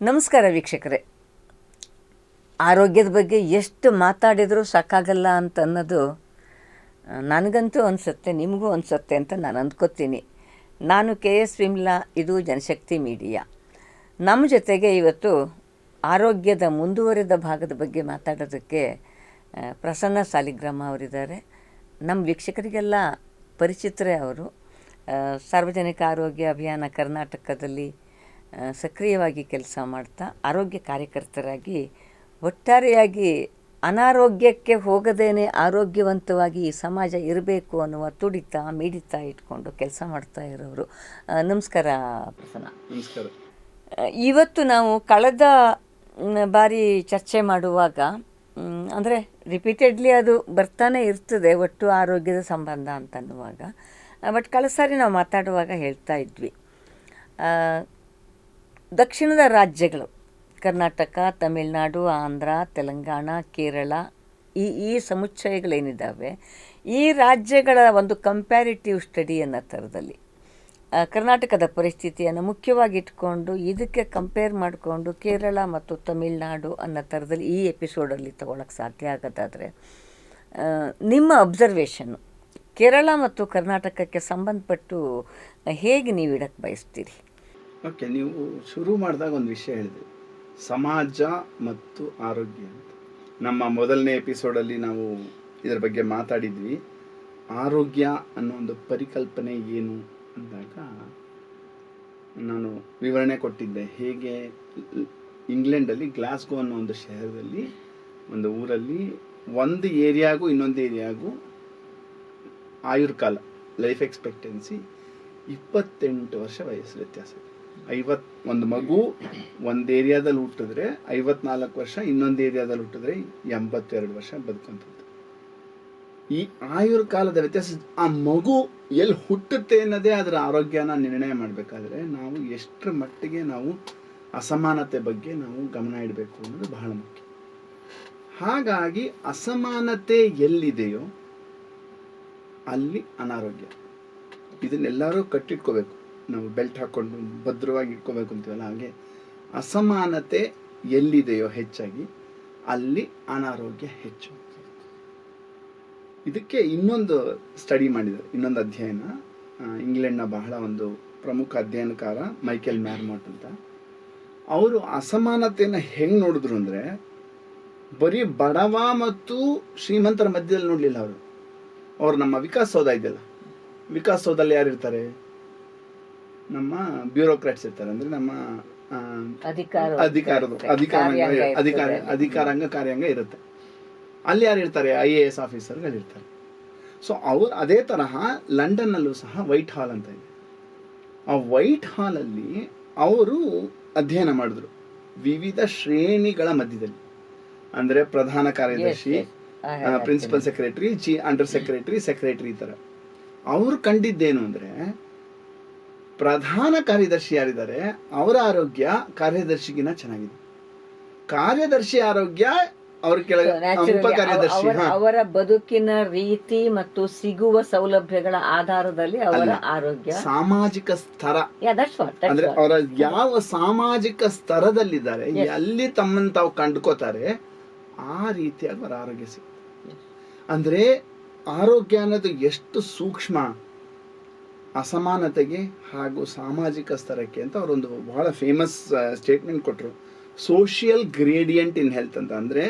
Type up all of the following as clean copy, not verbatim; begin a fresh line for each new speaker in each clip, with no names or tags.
ನಮಸ್ಕಾರ ವೀಕ್ಷಕರೇ. ಆರೋಗ್ಯದ ಬಗ್ಗೆ ಎಷ್ಟು ಮಾತಾಡಿದರೂ ಸಾಕಾಗಲ್ಲ ಅಂತ ಅನ್ನೋದು ನನಗಂತೂ ಅನಿಸುತ್ತೆ, ನಿಮಗೂ ಅನಿಸುತ್ತೆ ಅಂತ ನಾನು ಅಂದ್ಕೋತೀನಿ. ನಾನು KS ವಿಮಲಾ, ಇದು ಜನಶಕ್ತಿ ಮೀಡಿಯಾ. ನಮ್ಮ ಜೊತೆಗೆ ಇವತ್ತು ಆರೋಗ್ಯದ ಮುಂದುವರಿದ ಭಾಗದ ಬಗ್ಗೆ ಮಾತಾಡೋದಕ್ಕೆ ಪ್ರಸನ್ನ ಸಾಲಿಗ್ರಾಮ ಅವರಿದ್ದಾರೆ. ನಮ್ಮ ವೀಕ್ಷಕರಿಗೆಲ್ಲ ಪರಿಚಿತರೇ ಅವರು. ಸಾರ್ವಜನಿಕ ಆರೋಗ್ಯ ಅಭಿಯಾನ ಕರ್ನಾಟಕದಲ್ಲಿ ಸಕ್ರಿಯವಾಗಿ ಕೆಲಸ ಮಾಡ್ತಾ ಆರೋಗ್ಯ ಕಾರ್ಯಕರ್ತರಾಗಿ ಒಟ್ಟಾರೆಯಾಗಿ ಅನಾರೋಗ್ಯಕ್ಕೆ ಹೋಗದೇನೆ ಆರೋಗ್ಯವಂತವಾಗಿ ಈ ಸಮಾಜ ಇರಬೇಕು ಅನ್ನುವ ತುಡಿತ ಮಿಡಿತ ಇಟ್ಕೊಂಡು ಕೆಲಸ ಮಾಡ್ತಾ ಇರೋರು. ನಮಸ್ಕಾರ ಪ್ರಸನ್ನ.
ನಮಸ್ಕಾರ.
ಇವತ್ತು ನಾವು ಕಳೆದ ಬಾರಿ ಚರ್ಚೆ ಮಾಡುವಾಗ ಅಂದರೆ ರಿಪೀಟೆಡ್ಲಿ ಅದು ಬರ್ತಾನೆ ಇರ್ತದೆ, ಒಟ್ಟು ಆರೋಗ್ಯದ ಸಂಬಂಧ ಅಂತನ್ನುವಾಗ. ಬಟ್ ಕಳೆದ ಸಾರಿ ನಾವು ಮಾತಾಡುವಾಗ ಹೇಳ್ತಾ ಇದ್ವಿ, ದಕ್ಷಿಣದ ರಾಜ್ಯಗಳು ಕರ್ನಾಟಕ, ತಮಿಳುನಾಡು, ಆಂಧ್ರ, ತೆಲಂಗಾಣ, ಕೇರಳ, ಈ ಸಮುಚ್ಚಯಗಳೇನಿದ್ದಾವೆ, ಈ ರಾಜ್ಯಗಳ ಒಂದು ಕಂಪ್ಯಾರಿಟಿವ್ ಸ್ಟಡಿ ಅನ್ನೋ ಥರದಲ್ಲಿ ಕರ್ನಾಟಕದ ಪರಿಸ್ಥಿತಿಯನ್ನು ಮುಖ್ಯವಾಗಿ ಇಟ್ಕೊಂಡು ಇದಕ್ಕೆ ಕಂಪೇರ್ ಮಾಡಿಕೊಂಡು ಕೇರಳ ಮತ್ತು ತಮಿಳುನಾಡು ಅನ್ನೋ ಥರದಲ್ಲಿ ಈ ಎಪಿಸೋಡಲ್ಲಿ ತಗೊಳ್ಳೋಕ್ಕೆ ಸಾಧ್ಯ ಆಗೋದಾದರೆ, ನಿಮ್ಮ ಅಬ್ಸರ್ವೇಷನ್ನು ಕೇರಳ ಮತ್ತು ಕರ್ನಾಟಕಕ್ಕೆ ಸಂಬಂಧಪಟ್ಟು ಹೇಗೆ ನೀವು ಇಡಕ್ಕೆ ಬಯಸ್ತೀರಿ?
ಓಕೆ, ನೀವು ಶುರು ಮಾಡಿದಾಗ ಒಂದು ವಿಷಯ ಹೇಳಿದ್ರಿ, ಸಮಾಜ ಮತ್ತು ಆರೋಗ್ಯ ಅಂತ. ನಮ್ಮ ಮೊದಲನೇ ಎಪಿಸೋಡಲ್ಲಿ ನಾವು ಇದರ ಬಗ್ಗೆ ಮಾತಾಡಿದ್ವಿ. ಆರೋಗ್ಯ ಅನ್ನೋ ಒಂದು ಪರಿಕಲ್ಪನೆ ಏನು ಅಂದಾಗ ನಾನು ವಿವರಣೆ ಕೊಟ್ಟಿದ್ದೆ. ಹೇಗೆ ಇಂಗ್ಲೆಂಡಲ್ಲಿ ಗ್ಲಾಸ್ಗೋ ಅನ್ನೋ ಒಂದು ಶಹರದಲ್ಲಿ, ಒಂದು ಊರಲ್ಲಿ, ಒಂದು ಏರಿಯಾಗೂ ಇನ್ನೊಂದು ಏರಿಯಾಗೂ ಆಯುರ್ಕಾಲ, ಲೈಫ್ ಎಕ್ಸ್ಪೆಕ್ಟೆನ್ಸಿ 28 ವರ್ಷ ವಯಸ್ಸು ವ್ಯತ್ಯಾಸ. ಒಂದು ಮಗು ಒಂದು ಏರಿಯಾದಲ್ಲಿ ಹುಟ್ಟಿದ್ರೆ 54 ವರ್ಷ, ಇನ್ನೊಂದು ಏರಿಯಾದಲ್ಲಿ ಹುಟ್ಟಿದ್ರೆ 82 ವರ್ಷ ಬದುಕುವಂಥದ್ದು. ಈ ಆಯುರ್ಕಾಲದ ವ್ಯತ್ಯಾಸ, ಆ ಮಗು ಎಲ್ಲಿ ಹುಟ್ಟುತ್ತೆ ಅನ್ನೋದೇ ಅದರ ಆರೋಗ್ಯನ ನಿರ್ಣಯ ಮಾಡಬೇಕಾದ್ರೆ ನಾವು ಎಷ್ಟರ ಮಟ್ಟಿಗೆ ನಾವು ಅಸಮಾನತೆ ಬಗ್ಗೆ ನಾವು ಗಮನ ಇಡಬೇಕು ಅನ್ನೋದು ಬಹಳ ಮುಖ್ಯ. ಹಾಗಾಗಿ ಅಸಮಾನತೆ ಎಲ್ಲಿದೆಯೋ ಅಲ್ಲಿ ಅನಾರೋಗ್ಯ. ಇದನ್ನೆಲ್ಲರೂ ಕಟ್ಟಿಟ್ಕೋಬೇಕು. ನಾವು ಬೆಲ್ಟ್ ಹಾಕ್ಕೊಂಡು ಭದ್ರವಾಗಿ ಇಟ್ಕೋಬೇಕು ಅಂತೀವಲ್ಲ, ಹಾಗೆ ಅಸಮಾನತೆ ಎಲ್ಲಿದೆಯೋ ಹೆಚ್ಚಾಗಿ ಅಲ್ಲಿ ಅನಾರೋಗ್ಯ ಹೆಚ್ಚು. ಇದಕ್ಕೆ ಇನ್ನೊಂದು ಸ್ಟಡಿ ಮಾಡಿದ್ದಾರೆ, ಇನ್ನೊಂದು ಅಧ್ಯಯನ. ಇಂಗ್ಲೆಂಡ್ನ ಬಹಳ ಒಂದು ಪ್ರಮುಖ ಅಧ್ಯಯನಕಾರ ಮೈಕೆಲ್ ಮ್ಯಾರ್ಮೋಟ್ ಅಂತ. ಅವರು ಅಸಮಾನತೆಯನ್ನು ಹೆಂಗೆ ನೋಡಿದ್ರು ಅಂದರೆ, ಬರೀ ಬಡವ ಮತ್ತು ಶ್ರೀಮಂತರ ಮಧ್ಯದಲ್ಲಿ ನೋಡಲಿಲ್ಲ ಅವರು. ಅವ್ರು ನಮ್ಮ ವಿಕಾಸಸೌಧ ಇದೆಯಲ್ಲ, ವಿಕಾಸಸೌಧದಲ್ಲಿ ಯಾರು ಇರ್ತಾರೆ? ನಮ್ಮ ಬ್ಯೂರೋಕ್ರಾಟ್ಸ್ ಇರ್ತಾರೆ. ಅಂದ್ರೆ ನಮ್ಮ ಅಧಿಕಾರಾಂಗ ಕಾರ್ಯಾಂಗ ಇರುತ್ತೆ. ಅಲ್ಲಿ ಯಾರು ಇರ್ತಾರೆ? IAS ಆಫೀಸರ್ಗಳಿರ್ತಾರೆ. ಸೊ ಅವ್ರು ಅದೇ ತರಹ ಲಂಡನ್ನಲ್ಲೂ ಸಹ ವೈಟ್ ಹಾಲ್ ಅಂತ ಇದೆ. ಆ ವೈಟ್ ಹಾಲ್ ಅಲ್ಲಿ ಅವರು ಅಧ್ಯಯನ ಮಾಡಿದ್ರು ವಿವಿಧ ಶ್ರೇಣಿಗಳ ಮಧ್ಯದಲ್ಲಿ. ಅಂದ್ರೆ ಪ್ರಧಾನ ಕಾರ್ಯದರ್ಶಿ, principal secretary, under secretary, secretary, ಈ ತರ. ಅವ್ರು ಕಂಡಿದ್ದೇನು ಅಂದ್ರೆ, ಪ್ರಧಾನ ಕಾರ್ಯದರ್ಶಿ ಯಾರಿದ್ದಾರೆ ಅವರ ಆರೋಗ್ಯ ಕಾರ್ಯದರ್ಶಿಗಿನ ಚೆನ್ನಾಗಿದೆ. ಕಾರ್ಯದರ್ಶಿ ಆರೋಗ್ಯ ಅವ್ರ ಕೆಳಗೆ ಕಾರ್ಯದರ್ಶಿ,
ಅವರ ಬದುಕಿನ ರೀತಿ ಮತ್ತು ಸಿಗುವ ಸೌಲಭ್ಯಗಳ ಆಧಾರದಲ್ಲಿ ಅವರ ಆರೋಗ್ಯ,
ಸಾಮಾಜಿಕ ಸ್ತರ, ಅಂದ್ರೆ ಅವರ ಯಾವ ಸಾಮಾಜಿಕ ಸ್ತರದಲ್ಲಿದ್ದಾರೆ, ಅಲ್ಲಿ ತಮ್ಮನ್ನು ತಾವು ಕಂಡುಕೋತಾರೆ, ಆ ರೀತಿಯಾಗಿ ಅವರ ಆರೋಗ್ಯ ಸಿಗುತ್ತೆ. ಅಂದ್ರೆ ಆರೋಗ್ಯ ಅನ್ನೋದು ಎಷ್ಟು ಸೂಕ್ಷ್ಮ ಅಸಮಾನತೆಗೆ ಹಾಗೂ ಸಾಮಾಜಿಕ ಸ್ತರಕ್ಕೆ ಅಂತ ಅವರೊಂದು ಬಹಳ ಫೇಮಸ್ ಸ್ಟೇಟ್ಮೆಂಟ್ ಕೊಟ್ಟರು. ಸೋಷಿಯಲ್ ಗ್ರೇಡಿಯಂಟ್ ಇನ್ ಹೆಲ್ತ್ ಅಂತ. ಅಂದ್ರೆ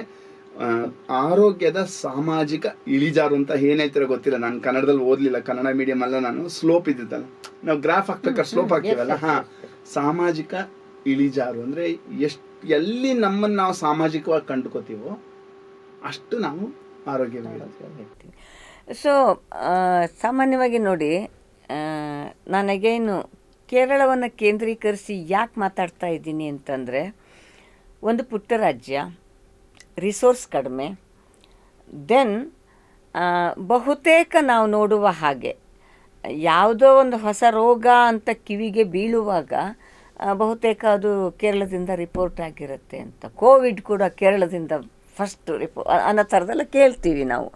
ಆರೋಗ್ಯದ ಸಾಮಾಜಿಕ ಇಳಿಜಾರು ಅಂತ. ಏನ್ ಹೇಳ್ತೀರ ಗೊತ್ತಿಲ್ಲ, ನಾನು ಕನ್ನಡದಲ್ಲಿ ಓದ್ಲಿಲ್ಲ, ಕನ್ನಡ ಮೀಡಿಯಂ ಅಲ್ಲ ನಾನು. ಸ್ಲೋಪ್ ಇದ್ದಿತ್ತಲ್ಲ, ನಾವು ಗ್ರಾಫ್ ಹಾಕ್ಬೇಕಾದ್ರೆ ಸ್ಲೋಪ್ ಹಾಕ್ತೀವಲ್ಲ, ಸಾಮಾಜಿಕ ಇಳಿಜಾರು ಅಂದ್ರೆ ಎಲ್ಲಿ ನಮ್ಮನ್ನು ನಾವು ಸಾಮಾಜಿಕವಾಗಿ ಕಂಡುಕೋತೀವೋ ಅಷ್ಟು ನಾವು ಆರೋಗ್ಯವಾಗಿರ್ತೀವಿ.
ಸೊ ಸಾಮಾನ್ಯವಾಗಿ ನೋಡಿ, ನನಗೇನು ಕೇರಳವನ್ನು ಕೇಂದ್ರೀಕರಿಸಿ ಯಾಕೆ ಮಾತಾಡ್ತಾ ಇದ್ದೀನಿ ಅಂತಂದರೆ, ಒಂದು ಪುಟ್ಟ ರಾಜ್ಯ, ರಿಸೋರ್ಸ್ ಕಡಿಮೆ, ದೆನ್ ಬಹುತೇಕ ನಾವು ನೋಡುವ ಹಾಗೆ ಯಾವುದೋ ಒಂದು ಹೊಸ ರೋಗ ಅಂತ ಕಿವಿಗೆ ಬೀಳುವಾಗ ಬಹುತೇಕ ಅದು ಕೇರಳದಿಂದ ರಿಪೋರ್ಟ್ ಆಗಿರುತ್ತೆ ಅಂತ. ಕೋವಿಡ್ ಕೂಡ ಕೇರಳದಿಂದ ಫಸ್ಟ್ ಅನ್ನೋ ಥರದೆಲ್ಲ ಕೇಳ್ತೀವಿ ನಾವು.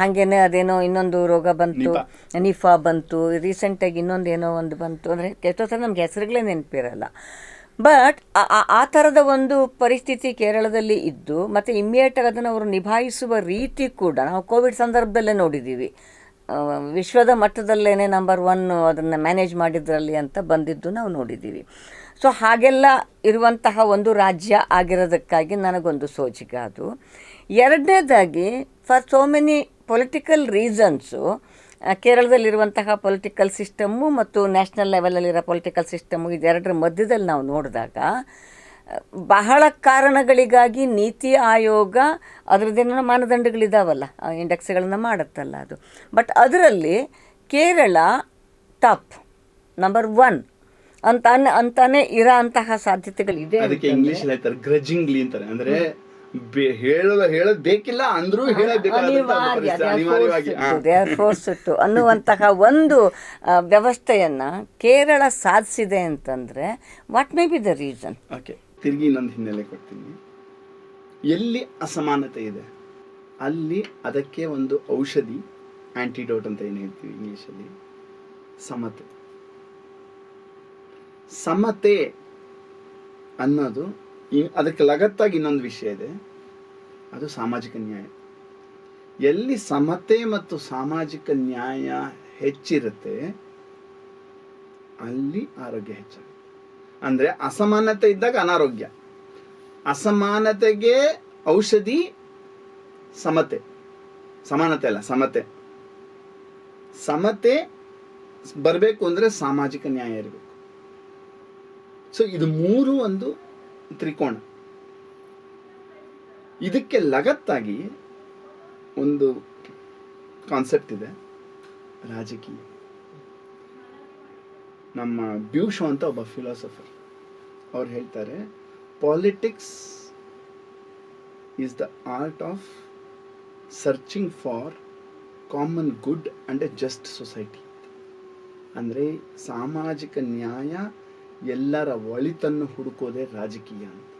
ಹಾಗೇನೆ ಅದೇನೋ ಇನ್ನೊಂದು ರೋಗ ಬಂತು, ನಿಫಾ ಬಂತು, ರೀಸೆಂಟಾಗಿ ಇನ್ನೊಂದು ಏನೋ ಒಂದು ಬಂತು. ಅಂದರೆ ಎಷ್ಟೋ ಥರ ನಮ್ಗೆ ಹೆಸರುಗಳೇ ನೆನಪಿರಲ್ಲ. ಬಟ್ ಆ ಥರದ ಒಂದು ಪರಿಸ್ಥಿತಿ ಕೇರಳದಲ್ಲಿ ಇದ್ದು ಮತ್ತು ಇಮ್ಮಿಡಿಯೇಟಾಗಿ ಅದನ್ನು ಅವರು ನಿಭಾಯಿಸುವ ರೀತಿ ಕೂಡ ನಾವು ಕೋವಿಡ್ ಸಂದರ್ಭದಲ್ಲೇ ನೋಡಿದ್ದೀವಿ. ವಿಶ್ವದ ಮಟ್ಟದಲ್ಲೇ ನಂಬರ್ 1 ಅದನ್ನು ಮ್ಯಾನೇಜ್ ಮಾಡಿದ್ರಲ್ಲಿ ಅಂತ ಬಂದಿದ್ದು ನಾವು ನೋಡಿದ್ದೀವಿ. ಸೊ ಹಾಗೆಲ್ಲ ಇರುವಂತಹ ಒಂದು ರಾಜ್ಯ ಆಗಿರೋದಕ್ಕಾಗಿ ನನಗೊಂದು ಸೋಜಿಗ ಅದು. ಎರಡನೇದಾಗಿ for so many political reasons ಕೇರಳದಲ್ಲಿರುವಂತಹ ಪೊಲಿಟಿಕಲ್ ಸಿಸ್ಟಮ್ಮು ಮತ್ತು ನ್ಯಾಷನಲ್ ಲೆವೆಲಲ್ಲಿರೋ ಪೊಲಿಟಿಕಲ್ ಸಿಸ್ಟಮ್ಮು ಇದೆರಡರ ಮಧ್ಯದಲ್ಲಿ ನಾವು ನೋಡಿದಾಗ ಬಹಳ ಕಾರಣಗಳಿಗಾಗಿ ನೀತಿ ಆಯೋಗ ಅದರದ್ದೇನೋ ಮಾನದಂಡಗಳಿದ್ದಾವಲ್ಲ, ಇಂಡೆಕ್ಸ್ಗಳನ್ನು ಮಾಡುತ್ತಲ್ಲ ಅದು. ಬಟ್ ಅದರಲ್ಲಿ ಕೇರಳ ಟಾಪ್ ನಂಬರ್ 1 ಅಂತಾನೆ ಇರೋ ಅಂತಹ ಸಾಧ್ಯತೆಗಳಿದೆ.
ಅದಕ್ಕೆ ಇಂಗ್ಲಿಷ್ ಹೇಳ್ತಾರೆ ಗ್ರಜಿಂಗ್ಲಿ ಅಂತಾರೆ, ಅಂದ್ರೆ ಹೇಳೋದು ಬೇಕಿಲ್ಲ ಅಂದ್ರೂ ಅನಿವಾರ್ಯವಾಗಿ
ಅನ್ನುವಂತಹ ಒಂದು ವ್ಯವಸ್ಥೆಯನ್ನ ಕೇರಳ ಸಾಧಿಸಿದೆ ಅಂತಂದ್ರೆ what may be the reason?
Okay, ತಿರುಗಿ ಇನ್ನೊಂದು ಹಿನ್ನೆಲೆ ಕೊಡ್ತೀನಿ. ಎಲ್ಲಿ ಅಸಮಾನತೆ ಇದೆ ಅಲ್ಲಿ ಅದಕ್ಕೆ ಒಂದು ಔಷಧಿ, ಆಂಟಿಡೋಟ್ ಅಂತ ಏನು ಹೇಳ್ತೀವಿ ಇಂಗ್ಲಿಷಲ್ಲಿ, ಸಮತೆ. ಸಮತೆ ಅನ್ನೋದು ಅದಕ್ಕೆ ಲಗತ್ತಾಗಿ ಇನ್ನೊಂದು ವಿಷಯ ಇದೆ, ಅದು ಸಾಮಾಜಿಕ ನ್ಯಾಯ. ಎಲ್ಲಿ ಸಮತೆ ಮತ್ತು ಸಾಮಾಜಿಕ ನ್ಯಾಯ ಹೆಚ್ಚಿರುತ್ತೆ ಅಲ್ಲಿ ಆರೋಗ್ಯ ಹೆಚ್ಚಾಗುತ್ತೆ. ಅಂದ್ರೆ ಅಸಮಾನತೆ ಇದ್ದಾಗ ಅನಾರೋಗ್ಯ, ಅಸಮಾನತೆಗೆ ಔಷಧಿ ಸಮತೆ. ಸಮಾನತೆ ಅಲ್ಲ, ಸಮತೆ. ಸಮತೆ ಬರಬೇಕು ಅಂದ್ರೆ ಸಾಮಾಜಿಕ ನ್ಯಾಯ ಇರಬೇಕು. ಸೊ ಇದು ಮೂರು ಒಂದು ತ್ರಿಕೋಣ. ಇದಕ್ಕೆ ಲಗತ್ತಾಗಿ ಒಂದು ಕಾನ್ಸೆಪ್ಟ್ ಇದೆ, ರಾಜಕೀಯ. ನಮ್ಮ ಬ್ಯೂಶೋ ಅಂತ ಒಬ್ಬ ಫಿಲಾಸಫರ್, ಅವ್ರು ಹೇಳ್ತಾರೆ, politics is the art of searching for common good and A just society. ಅಂದರೆ ಸಾಮಾಜಿಕ ನ್ಯಾಯ, ಎಲ್ಲರ ಒಳಿತನ್ನು ಹುಡುಕೋದೇ ರಾಜಕೀಯ ಅಂತ.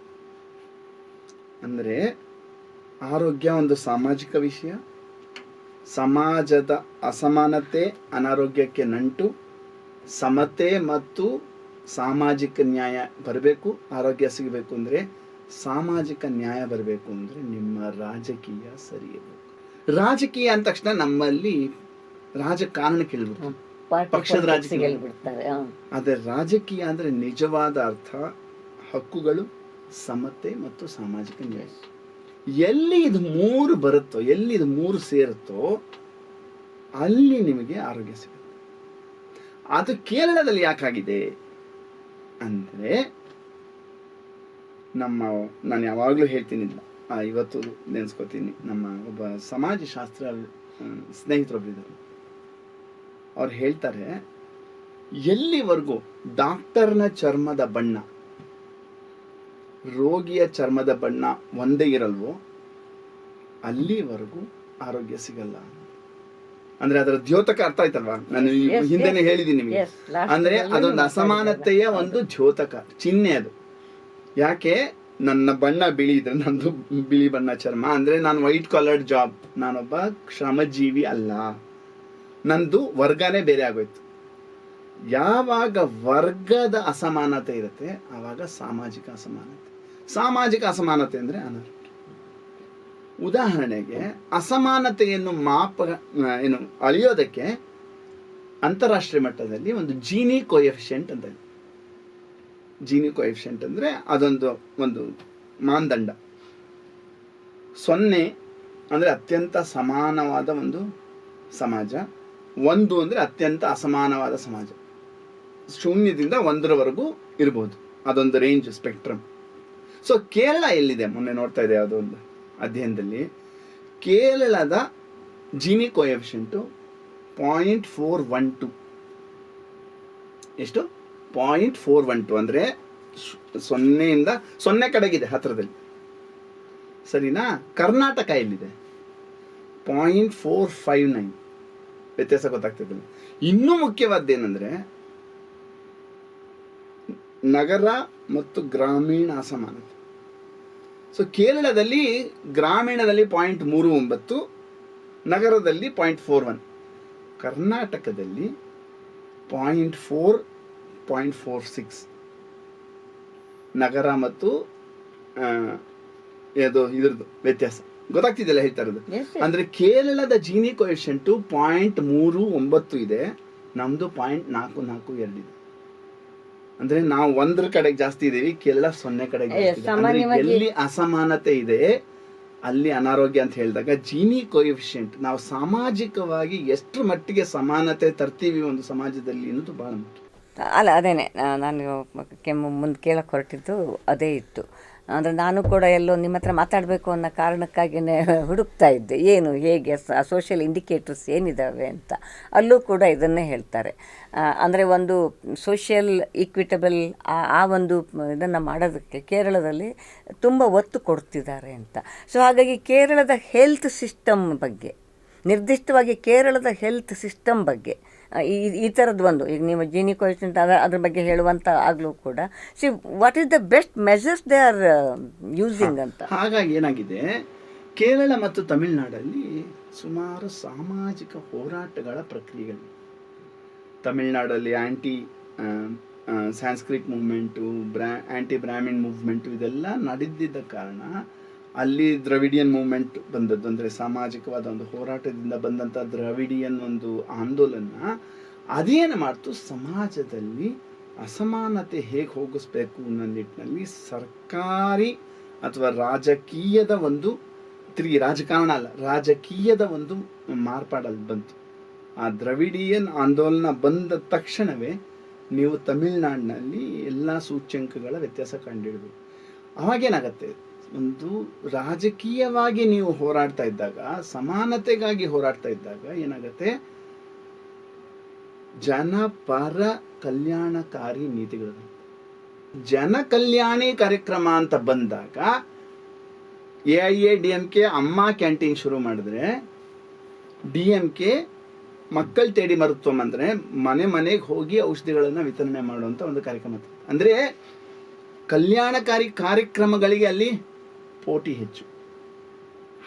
ಅಂದರೆ ಆರೋಗ್ಯ ಒಂದು ಸಾಮಾಜಿಕ ವಿಷಯ, ಸಮಾಜದ ಅಸಮಾನತೆ ಅನಾರೋಗ್ಯಕ್ಕೆ ನಂಟು, ಸಮತೆ ಮತ್ತು ಸಾಮಾಜಿಕ ನ್ಯಾಯ ಬರಬೇಕು. ಆರೋಗ್ಯ ಸಿಗಬೇಕು ಅಂದರೆ ಸಾಮಾಜಿಕ ನ್ಯಾಯ ಬರಬೇಕು ಅಂದರೆ ನಿಮ್ಮ ರಾಜಕೀಯ ಸರಿ ಇರಬೇಕು. ರಾಜಕೀಯ ಅಂದ ತಕ್ಷಣ ನಮ್ಮಲ್ಲಿ ರಾಜಕಾರಣ ಕೇಳ್ಬಿಡ್ತಾರೆ, ಪಕ್ಷದ ರಾಜಕೀಯ. ಆದರೆ ರಾಜಕೀಯ ಅಂದ್ರೆ ನಿಜವಾದ ಅರ್ಥ ಹಕ್ಕುಗಳು, ಸಮತೆ ಮತ್ತು ಸಾಮಾಜಿಕ ನ್ಯಾಯ. ಎಲ್ಲಿ ಇದು ಮೂರು ಬರುತ್ತೋ, ಎಲ್ಲಿ ಇದು ಮೂರು ಸೇರುತ್ತೋ ಅಲ್ಲಿ ನಿಮಗೆ ಆರೋಗ್ಯ ಸಿಗುತ್ತೆ. ಅದು ಕೇರಳದಲ್ಲಿ ಯಾಕಾಗಿದೆ ಅಂದ್ರೆ, ನಾನು ಯಾವಾಗಲೂ ಹೇಳ್ತೀನಿ, ಇವತ್ತು ನೆನೆಸ್ಕೋತೀನಿ, ನಮ್ಮ ಒಬ್ಬ ಸಮಾಜಶಾಸ್ತ್ರ ಸ್ನೇಹಿತರೊಬ್ಬರಿದ್ದಾರೆ, ಅವ್ರು ಹೇಳ್ತಾರೆ, ಎಲ್ಲಿವರೆಗೂ ಡಾಕ್ಟರ್ನ ಚರ್ಮದ ಬಣ್ಣ ರೋಗಿಯ ಚರ್ಮದ ಬಣ್ಣ ಒಂದೇ ಇರಲ್ವೋ ಅಲ್ಲಿವರೆಗೂ ಆರೋಗ್ಯ ಸಿಗಲ್ಲ. ಅಂದ್ರೆ ಅದರ ದ್ಯೋತಕ ಅರ್ಥ ಆಯ್ತಲ್ವಾ? ನಾನು ಹಿಂದೆನೆ ಹೇಳಿದ್ದೀನಿ ನಿಮಗೆ. ಅಂದ್ರೆ ಅದೊಂದು ಅಸಮಾನತೆಯ ಒಂದು ದ್ಯೋತಕ, ಚಿಹ್ನೆ ಅದು. ಯಾಕೆ ನನ್ನ ಬಣ್ಣ ಬಿಳಿ ಇದ್ರೆ, ನಂದು ಬಿಳಿ ಬಣ್ಣ ಚರ್ಮ ಅಂದ್ರೆ ನಾನು ವೈಟ್ ಕಲರ್ಡ್ ಜಾಬ್, ನಾನೊಬ್ಬ ಶ್ರಮಜೀವಿ ಅಲ್ಲ, ನಂದು ವರ್ಗನೇ ಬೇರೆ ಆಗೋಯ್ತು. ಯಾವಾಗ ವರ್ಗದ ಅಸಮಾನತೆ ಇರುತ್ತೆ ಆವಾಗ ಸಾಮಾಜಿಕ ಅಸಮಾನತೆ. ಸಾಮಾಜಿಕ ಅಸಮಾನತೆ ಅಂದ್ರೆ ಅನಾರೋಗ್ಯ. ಉದಾಹರಣೆಗೆ ಅಸಮಾನತೆಯನ್ನು ಅಳಿಯೋದಕ್ಕೆ ಅಂತಾರಾಷ್ಟ್ರೀಯ ಮಟ್ಟದಲ್ಲಿ ಒಂದು ಜೀನಿ ಕೋಎಫಿಷಿಯಂಟ್ ಅಂತ ಇದೆ. ಜೀನಿ ಕೋಎಫಿಷಿಯಂಟ್ ಅಂದ್ರೆ ಒಂದು ಮಾನದಂಡ. 0 ಅಂದ್ರೆ ಅತ್ಯಂತ ಸಮಾನವಾದ ಒಂದು ಸಮಾಜ, 1 ಅಂದ್ರೆ ಅತ್ಯಂತ ಅಸಮಾನವಾದ ಸಮಾಜ. 0ದಿಂದ 1ರವರೆಗೂ ಇರ್ಬೋದು, ಅದೊಂದು ರೇಂಜ್, ಸ್ಪೆಕ್ಟ್ರಮ್. ಸೊ ಕೇರಳ ಎಲ್ಲಿದೆ? ಮೊನ್ನೆ ನೋಡ್ತಾ ಇದೆ ಯಾವುದೋ ಒಂದು ಅಧ್ಯಯನದಲ್ಲಿ, ಕೇರಳದ ಜೀನಿ ಕೋಎಫಿಷಿಯಂಟ್ 0.412. ಎಷ್ಟು? 0.412 ಅಂದ್ರೆ 0ಯಿಂದ 0 ಕಡೆಗಿದೆ, ಹತ್ರದಲ್ಲಿ. ಸರಿನಾ? ಕರ್ನಾಟಕ ಎಲ್ಲಿದೆ? 0.459. ವ್ಯತ್ಯಾಸ ಗೊತ್ತಾಗ್ತದೆ. ಇನ್ನೂ ಮುಖ್ಯವಾದ್ದೇನೆಂದ್ರೆ ನಗರ ಮತ್ತು ಗ್ರಾಮೀಣ ಅಸಮಾನತೆ. ಸೊ ಕೇರಳದಲ್ಲಿ ಗ್ರಾಮೀಣದಲ್ಲಿ 0.39, ನಗರದಲ್ಲಿ 0.41, ಕರ್ನಾಟಕದಲ್ಲಿ 0.4, 0.46. ನಗರ ಮತ್ತು ಇದ್ರದ್ದು ವ್ಯತ್ಯಾಸ ಗೊತ್ತಾಗ್ತಿದೆಯಲ್ಲ ಹೇಳ್ತಾ ಇರೋದು. ಅಂದ್ರೆ ಕೇರಳದ ಜೀನಿ ಕೋಎಫಿಷಿಯಂಟ್ 0.39 ಇದೆ, ನಮ್ದು 0.442 ಇದೆ. ಅಂದ್ರೆ ನಾವು 1 ಕಡೆಗೆ ಜಾಸ್ತಿ ಇದೀವಿ, ಕೇರಳ 0 ಕಡೆಗೆ ಜಾಸ್ತಿ ಇದೆ. ಅಂದ್ರೆ ಎಲ್ಲಿ ಅಸಮಾನತೆ ಇದೆ ಅಲ್ಲಿ ಅನಾರೋಗ್ಯ ಅಂತ ಹೇಳಿದಾಗ ಜೀನಿ ಕೋಎಫಿಷಿಯಂಟ್ ನಾವು ಸಾಮಾಜಿಕವಾಗಿ ಎಷ್ಟು ಮಟ್ಟಿಗೆ ಸಮಾನತೆ ತರ್ತೀವಿ ಒಂದು ಸಮಾಜದಲ್ಲಿ ಅನ್ನೋದು ಬಹಳ ಮುಖ್ಯ.
ಅಲ್ಲ ಅದೇನೆ ನಾನು ಮುಂದೆ ಕೇಳಕ್ಕೆ ಹೊರಟಿದ್ದು ಅದೇ ಇತ್ತು. ಅಂದರೆ ನಾನು ಕೂಡ ಎಲ್ಲೋ ನಿಮ್ಮ ಹತ್ರ ಮಾತಾಡಬೇಕು ಅನ್ನೋ ಕಾರಣಕ್ಕಾಗಿಯೇ ಹುಡುಕ್ತಾ ಇದ್ದೆ ಏನು ಹೇಗೆ ಸೋಷಿಯಲ್ ಇಂಡಿಕೇಟರ್ಸ್ ಏನಿದ್ದಾವೆ ಅಂತ. ಅಲ್ಲೂ ಕೂಡ ಇದನ್ನೇ ಹೇಳ್ತಾರೆ. ಅಂದರೆ ಒಂದು ಸೋಷಿಯಲ್ ಈಕ್ವಿಟಬಲ್ ಆ ಒಂದು ಇದನ್ನು ಮಾಡೋದಕ್ಕೆ ಕೇರಳದಲ್ಲಿ ತುಂಬ ಒತ್ತು ಕೊಡ್ತಿದ್ದಾರೆ ಅಂತ. ಸೊ ಹಾಗಾಗಿ ಕೇರಳದ ಹೆಲ್ತ್ ಸಿಸ್ಟಮ್ ಬಗ್ಗೆ, ನಿರ್ದಿಷ್ಟವಾಗಿ ಕೇರಳದ ಹೆಲ್ತ್ ಸಿಸ್ಟಮ್ ಬಗ್ಗೆ ಈ ಥರದ್ದು ಒಂದು ಈಗ ನೀವು ಜೀನಿ ಕೋಎಫಿಷಿಯಂಟ್ ಅದ್ರ ಬಗ್ಗೆ ಹೇಳುವಂಥ ಆಗಲೂ ಕೂಡ what is the best measures they are using ಅಂತ.
ಹಾಗಾಗಿ ಏನಾಗಿದೆ, ಕೇರಳ ಮತ್ತು ತಮಿಳುನಾಡಲ್ಲಿ ಸುಮಾರು ಸಾಮಾಜಿಕ ಹೋರಾಟಗಳ ಪ್ರಕ್ರಿಯೆಗಳು. ತಮಿಳುನಾಡಲ್ಲಿ ಆ್ಯಂಟಿ ಸ್ಯಾನ್ಸ್ಕ್ರಿಟ್ ಮೂವ್ಮೆಂಟು, ಆ್ಯಂಟಿ ಬ್ರಾಹ್ಮಿನ್ ಮೂವ್ಮೆಂಟು ಇದೆಲ್ಲ ನಡೆದಿದ್ದ ಕಾರಣ ಅಲ್ಲಿ ದ್ರವಿಡಿಯನ್ ಮೂವ್ಮೆಂಟ್ ಬಂದದ್ದು. ಅಂದರೆ ಸಾಮಾಜಿಕವಾದ ಒಂದು ಹೋರಾಟದಿಂದ ಬಂದಂಥ ದ್ರವಿಡಿಯನ್ ಒಂದು ಆಂದೋಲನ ಅದೇನು ಮಾಡ್ತು, ಸಮಾಜದಲ್ಲಿ ಅಸಮಾನತೆ ಹೇಗೆ ಹೋಗಿಸ್ಬೇಕು ಅನ್ನೋ ನಿಟ್ಟಿನಲ್ಲಿ ಸರ್ಕಾರಿ ಅಥವಾ ರಾಜಕೀಯದ ಒಂದು ರಾಜಕಾರಣ ಅಲ್ಲ, ರಾಜಕೀಯದ ಒಂದು ಮಾರ್ಪಾಡಲ್ಲಿ ಬಂತು. ಆ ದ್ರವಿಡಿಯನ್ ಆಂದೋಲನ ಬಂದ ತಕ್ಷಣವೇ ನೀವು ತಮಿಳುನಾಡಿನಲ್ಲಿ ಎಲ್ಲ ಸೂಚ್ಯಂಕಗಳ ವ್ಯತ್ಯಾಸ ಕಂಡಿಡ್ಬೇಕು. ಅವಾಗೇನಾಗತ್ತೆ, ಒಂದು ರಾಜಕೀಯವಾಗಿ ನೀವು ಹೋರಾಡ್ತಾ ಇದ್ದಾಗ, ಸಮಾನತೆಗಾಗಿ ಹೋರಾಡ್ತಾ ಇದ್ದಾಗ ಏನಾಗತ್ತೆ, ಜನಪರ ಕಲ್ಯಾಣಕಾರಿ ನೀತಿಗಳು, ಜನ ಕಲ್ಯಾಣಿ ಕಾರ್ಯಕ್ರಮ ಅಂತ ಬಂದಾಗ AIADMK ಅಮ್ಮ ಕ್ಯಾಂಟೀನ್ ಶುರು ಮಾಡಿದ್ರೆ, DMK ಮಕ್ಕಳ ತೇಡಿ ಮರುತ್ವಂ ಅಂದ್ರೆ ಮನೆ ಮನೆಗೆ ಹೋಗಿ ಔಷಧಿಗಳನ್ನ ವಿತರಣೆ ಮಾಡುವಂತ ಒಂದು ಕಾರ್ಯಕ್ರಮ. ಅಂದ್ರೆ ಕಲ್ಯಾಣಕಾರಿ ಕಾರ್ಯಕ್ರಮಗಳಿಗೆ ಅಲ್ಲಿ ಪೋಟಿ ಹೆಚ್ಚು.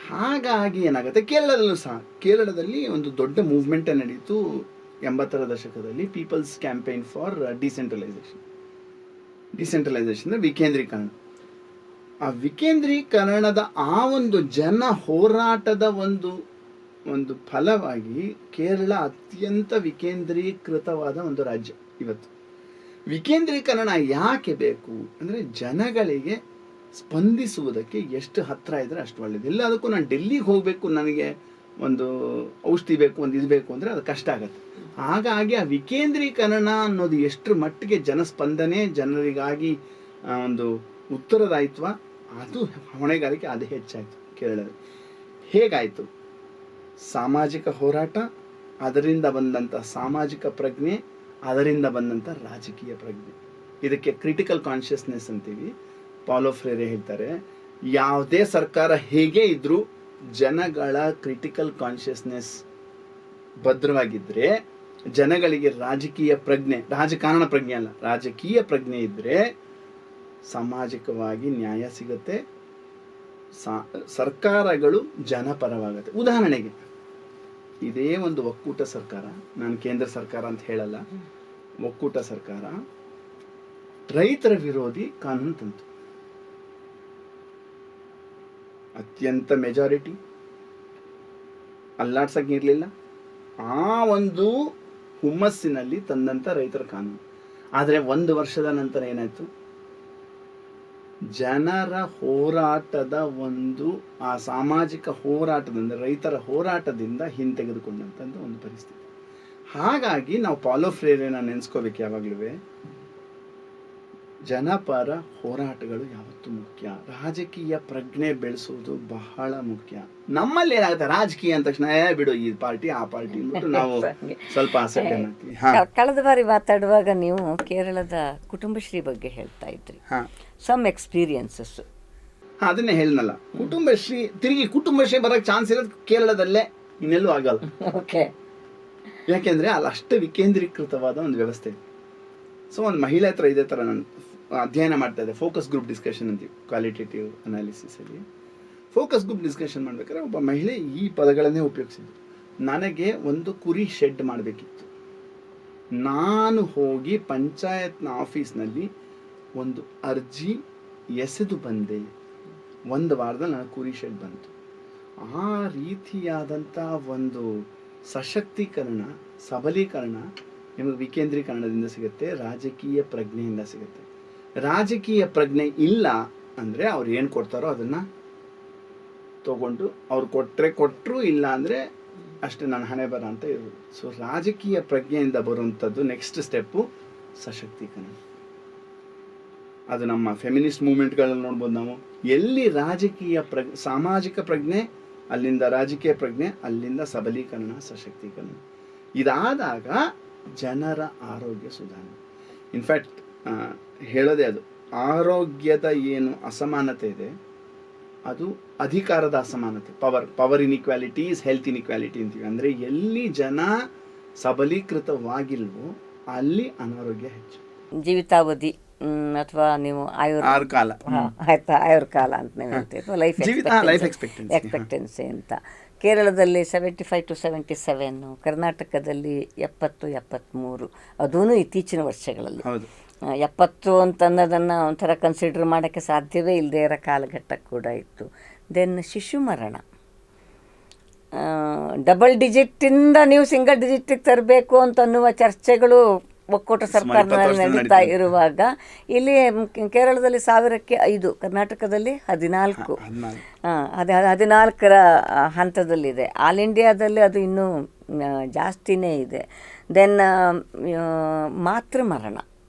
ಹಾಗಾಗಿ ಏನಾಗುತ್ತೆ, ಕೇರಳದಲ್ಲೂ ಸಹ ಕೇರಳದಲ್ಲಿ ಒಂದು ದೊಡ್ಡ ಮೂವ್ಮೆಂಟ್ ನಡೀತು 80ರ ದಶಕದಲ್ಲಿ, ಪೀಪಲ್ಸ್ ಕ್ಯಾಂಪೇನ್ ಫಾರ್ ಡಿಸೆಂಟ್ರಲೈಸೇಷನ್ ವಿಕೇಂದ್ರೀಕರಣ. ಆ ವಿಕೇಂದ್ರೀಕರಣದ ಆ ಒಂದು ಜನ ಹೋರಾಟದ ಒಂದು ಫಲವಾಗಿ ಕೇರಳ ಅತ್ಯಂತ ವಿಕೇಂದ್ರೀಕೃತವಾದ ಒಂದು ರಾಜ್ಯ ಇವತ್ತು. ವಿಕೇಂದ್ರೀಕರಣ ಯಾಕೆ ಬೇಕು ಅಂದರೆ ಜನಗಳಿಗೆ ಸ್ಪಂದಿಸುವುದಕ್ಕೆ ಎಷ್ಟು ಹತ್ರ ಇದ್ರೆ ಅಷ್ಟು ಒಳ್ಳೇದು. ಎಲ್ಲದಕ್ಕೂ ನಾನು ಡೆಲ್ಲಿಗೆ ಹೋಗಬೇಕು, ನನಗೆ ಒಂದು ಔಷಧಿ ಬೇಕು, ಒಂದು ಇದು ಬೇಕು ಅಂದರೆ ಅದು ಕಷ್ಟ ಆಗುತ್ತೆ. ಹಾಗಾಗಿ ಆ ವಿಕೇಂದ್ರೀಕರಣ ಅನ್ನೋದು ಎಷ್ಟು ಮಟ್ಟಿಗೆ ಜನಸ್ಪಂದನೆ, ಜನರಿಗಾಗಿ ಒಂದು ಉತ್ತರದಾಯಿತ್ವ, ಅದು ಹೊಣೆಗಾರಿಕೆ ಅದು ಹೆಚ್ಚಾಯಿತು ಕೇರಳದಲ್ಲಿ. ಹೇಗಾಯಿತು, ಸಾಮಾಜಿಕ ಹೋರಾಟ, ಅದರಿಂದ ಬಂದಂಥ ಸಾಮಾಜಿಕ ಪ್ರಜ್ಞೆ, ಅದರಿಂದ ಬಂದಂಥ ರಾಜಕೀಯ ಪ್ರಜ್ಞೆ. ಇದಕ್ಕೆ ಕ್ರಿಟಿಕಲ್ ಕಾನ್ಷಿಯಸ್ನೆಸ್ ಅಂತೀವಿ. ಪಾಲೋ ಫ್ರೇರೆ ಹೇಳ್ತಾರೆ, ಯಾವುದೇ ಸರ್ಕಾರ ಹೇಗೆ ಇದ್ರೂ ಜನಗಳ ಕ್ರಿಟಿಕಲ್ ಕಾನ್ಷಿಯಸ್ನೆಸ್ ಭದ್ರವಾಗಿದ್ದರೆ, ಜನಗಳಿಗೆ ರಾಜಕೀಯ ಪ್ರಜ್ಞೆ, ರಾಜಕಾರಣ ಪ್ರಜ್ಞೆ ಅಲ್ಲ, ರಾಜಕೀಯ ಪ್ರಜ್ಞೆ ಇದ್ದರೆ ಸಾಮಾಜಿಕವಾಗಿ ನ್ಯಾಯ ಸಿಗುತ್ತೆ, ಸರ್ಕಾರಗಳು ಜನಪರವಾಗುತ್ತೆ. ಉದಾಹರಣೆಗೆ ಇದೇ ಒಂದು ಒಕ್ಕೂಟ ಸರ್ಕಾರ, ನಾನು ಕೇಂದ್ರ ಸರ್ಕಾರ ಅಂತ ಹೇಳಲ್ಲ, ಒಕ್ಕೂಟ ಸರ್ಕಾರ ರೈತರ ವಿರೋಧಿ ಕಾನೂನು ತಂತು. ಅತ್ಯಂತ ಮೆಜಾರಿಟಿ ಅಲ್ಲಾಡ್ಸಕ್ಕಿರಲಿಲ್ಲ. ಆ ಒಂದು ಹುಮ್ಮಸ್ಸಿನಲ್ಲಿ ತಂದಂಥ ರೈತರ ಕಾನೂನು. ಆದರೆ 1 ವರ್ಷದ ನಂತರ ಏನಾಯ್ತು, ಜನರ ಹೋರಾಟದ ಆ ಸಾಮಾಜಿಕ ಹೋರಾಟದಿಂದ, ರೈತರ ಹೋರಾಟದಿಂದ ಹಿಂತೆಗೆದುಕೊಂಡಂಥ ಒಂದು ಪರಿಸ್ಥಿತಿ. ಹಾಗಾಗಿ ನಾವು ಪಾಲೋ ಫ್ರೇರೆನ ನೆನೆಸ್ಕೋಬೇಕು ಯಾವಾಗಲೂ. ಜನಪರ ಹೋರಾಟಗಳು ಯಾವತ್ತೂ ಮುಖ್ಯ, ರಾಜಕೀಯ ಪ್ರಜ್ಞೆ ಬೆಳೆಸೋದು ಬಹಳ ಮುಖ್ಯ. ನಮ್ಮಲ್ಲಿ ಏನಾಗುತ್ತೆ, ರಾಜಕೀಯ ಅಂದ ತಕ್ಷಣ ಬಿಡು ಈ ಪಾರ್ಟಿ ಆ ಪಾರ್ಟಿ ನಾವು ಸ್ವಲ್ಪ ಆಸಕ್ತಿ ಮಾಡ್ತೀವಿ.
ಕಳೆದ ಬಾರಿ ಮಾತಾಡುವಾಗ ನೀವು ಕೇರಳದ ಕುಟುಂಬಶ್ರೀ ಬಗ್ಗೆ ಹೇಳ್ತಾ ಇದ್ರಿ, ಸಮ್ ಎಕ್ಸ್ಪೀರಿಯನ್ಸಸ್.
ಅದನ್ನೇ ಹೇಳಿದ್ನಲ್ಲ, ಕುಟುಂಬಶ್ರೀ ಬರೋಕ್ಕೆ ಚಾನ್ಸ್ ಇರೋದು ಕೇರಳದಲ್ಲೇ, ಇನ್ನೆಲ್ಲೂ ಆಗಲ್ಲ.
ಓಕೆ,
ಯಾಕೆಂದ್ರೆ ಅಲ್ಲಿ ಅಷ್ಟು ವಿಕೇಂದ್ರೀಕೃತವಾದ ಒಂದು ವ್ಯವಸ್ಥೆ ಇದೆ. ಸೊ ಒಂದು ಮಹಿಳೆ ಹತ್ರ ಇದೇ ಥರ ನಾನು ಅಧ್ಯಯನ ಮಾಡ್ತಾ ಇದ್ದೆ, ಫೋಕಸ್ ಗ್ರೂಪ್ ಡಿಸ್ಕಷನ್ ಅಂತೀವಿ ಕ್ವಾಲಿಟೇಟಿವ್ ಅನಾಲಿಸಿಸ್ ಅಲ್ಲಿ. ಫೋಕಸ್ ಗ್ರೂಪ್ ಡಿಸ್ಕಷನ್ ಮಾಡ್ಬೇಕಾದ್ರೆ ಒಬ್ಬ ಮಹಿಳೆ ಈ ಪದಗಳನ್ನೇ ಉಪಯೋಗಿಸಿದ್ರು. ನನಗೆ ಒಂದು ಕುರಿ ಶೆಡ್ ಮಾಡಬೇಕಿತ್ತು, ನಾನು ಹೋಗಿ ಪಂಚಾಯತ್ನ ಆಫೀಸ್ನಲ್ಲಿ ಒಂದು ಅರ್ಜಿ ಎಸೆದು ಬಂದೆ, ಒಂದು ವಾರದಲ್ಲಿ ನನಗೆ ಕುರಿ ಶೆಡ್ ಬಂತು. ಆ ರೀತಿಯಾದಂಥ ಒಂದು ಸಶಕ್ತೀಕರಣ, ಸಬಲೀಕರಣ ನಿಮಗೆ ವಿಕೇಂದ್ರೀಕರಣದಿಂದ ಸಿಗುತ್ತೆ, ರಾಜಕೀಯ ಪ್ರಜ್ಞೆಯಿಂದ ಸಿಗುತ್ತೆ. ರಾಜಕೀಯ ಪ್ರಜ್ಞೆ ಇಲ್ಲ ಅಂದರೆ ಅವ್ರು ಏನು ಕೊಡ್ತಾರೋ ಅದನ್ನು ತಗೊಂಡು ಅವ್ರು ಕೊಟ್ಟರು, ಇಲ್ಲ ಅಂದರೆ ಅಷ್ಟೇ ನನ್ನ ಹಣೆ ಬರ ಅಂತ ಇರೋದು. ಸೊ ರಾಜಕೀಯ ಪ್ರಜ್ಞೆಯಿಂದ ಬರುವಂಥದ್ದು ನೆಕ್ಸ್ಟ್ ಸ್ಟೆಪ್ಪು ಸಶಕ್ತೀಕರಣ. ಅದು ನಮ್ಮ ಫೆಮಿನಿಸ್ಟ್ ಮೂವ್ಮೆಂಟ್ಗಳಲ್ಲಿ ನೋಡ್ಬೋದು ನಾವು. ಎಲ್ಲಿ ರಾಜಕೀಯ ಸಾಮಾಜಿಕ ಪ್ರಜ್ಞೆ, ಅಲ್ಲಿಂದ ರಾಜಕೀಯ ಪ್ರಜ್ಞೆ, ಅಲ್ಲಿಂದ ಸಬಲೀಕರಣ, ಸಶಕ್ತೀಕರಣ. ಇದಾದಾಗ ಜನರ ಆರೋಗ್ಯ ಸುಧಾರಣೆ. ಇನ್ಫ್ಯಾಕ್ಟ್ ಹೇಳೋದೇ ಅದು, ಆರೋಗ್ಯದ ಏನು ಅಸಮಾನತೆ ಇದೆ ಅದು ಅಧಿಕಾರದ ಅಸಮಾನತೆ. Power inequality is health inequality ಅಂತೀವಿ. ಅಂದರೆ ಎಲ್ಲಿ ಜನ ಸಬಲೀಕೃತವಾಗಿಲ್ವೋ ಅಲ್ಲಿ ಅನಾರೋಗ್ಯ ಹೆಚ್ಚು.
ಜೀವಿತಾವಧಿ ಅಥವಾ ನೀವು
ಆಯುರ್ಕಾಲ
ಆಯುರ್ಕಾಲ ಅಂತ ನೀವು ಹೇಳ್ತೀವಿ, ಲೈಫ್ ಎಕ್ಸ್ಪೆಕ್ಟೆನ್ಸಿ ಅಂತ. ಕೇರಳದಲ್ಲಿ 75 to 77, ಕರ್ನಾಟಕದಲ್ಲಿ 70-73. ಅದೂ ಇತ್ತೀಚಿನ ವರ್ಷಗಳಲ್ಲಿ. 70 ಅಂತನ್ನೋದನ್ನು ಒಂಥರ ಕನ್ಸಿಡರ್ ಮಾಡೋಕ್ಕೆ ಸಾಧ್ಯವೇ ಇಲ್ಲದೆ ಇರೋ ಕಾಲಘಟ್ಟ ಕೂಡ ಇತ್ತು. ದೆನ್ ಶಿಶು ಮರಣ ಡಬಲ್ ಡಿಜಿಟ್ಟಿಂದ ನೀವು ಸಿಂಗಲ್ ಡಿಜಿಟಿಗೆ ತರಬೇಕು ಅಂತನ್ನುವ ಚರ್ಚೆಗಳು ಒಕ್ಕೂಟ ಸರ್ಕಾರದಲ್ಲಿ ನಡೀತಾ ಇರುವಾಗ ಇಲ್ಲಿ ಕೇರಳದಲ್ಲಿ 1000ಕ್ಕೆ 5, ಕರ್ನಾಟಕದಲ್ಲಿ 14. 14ರ ಹಂತದಲ್ಲಿದೆ. ಆಲ್ ಇಂಡಿಯಾದಲ್ಲಿ ಅದು ಇನ್ನೂ ಜಾಸ್ತಿನೇ ಇದೆ. ದೆನ್ ಮಾತೃ ಮರಣ,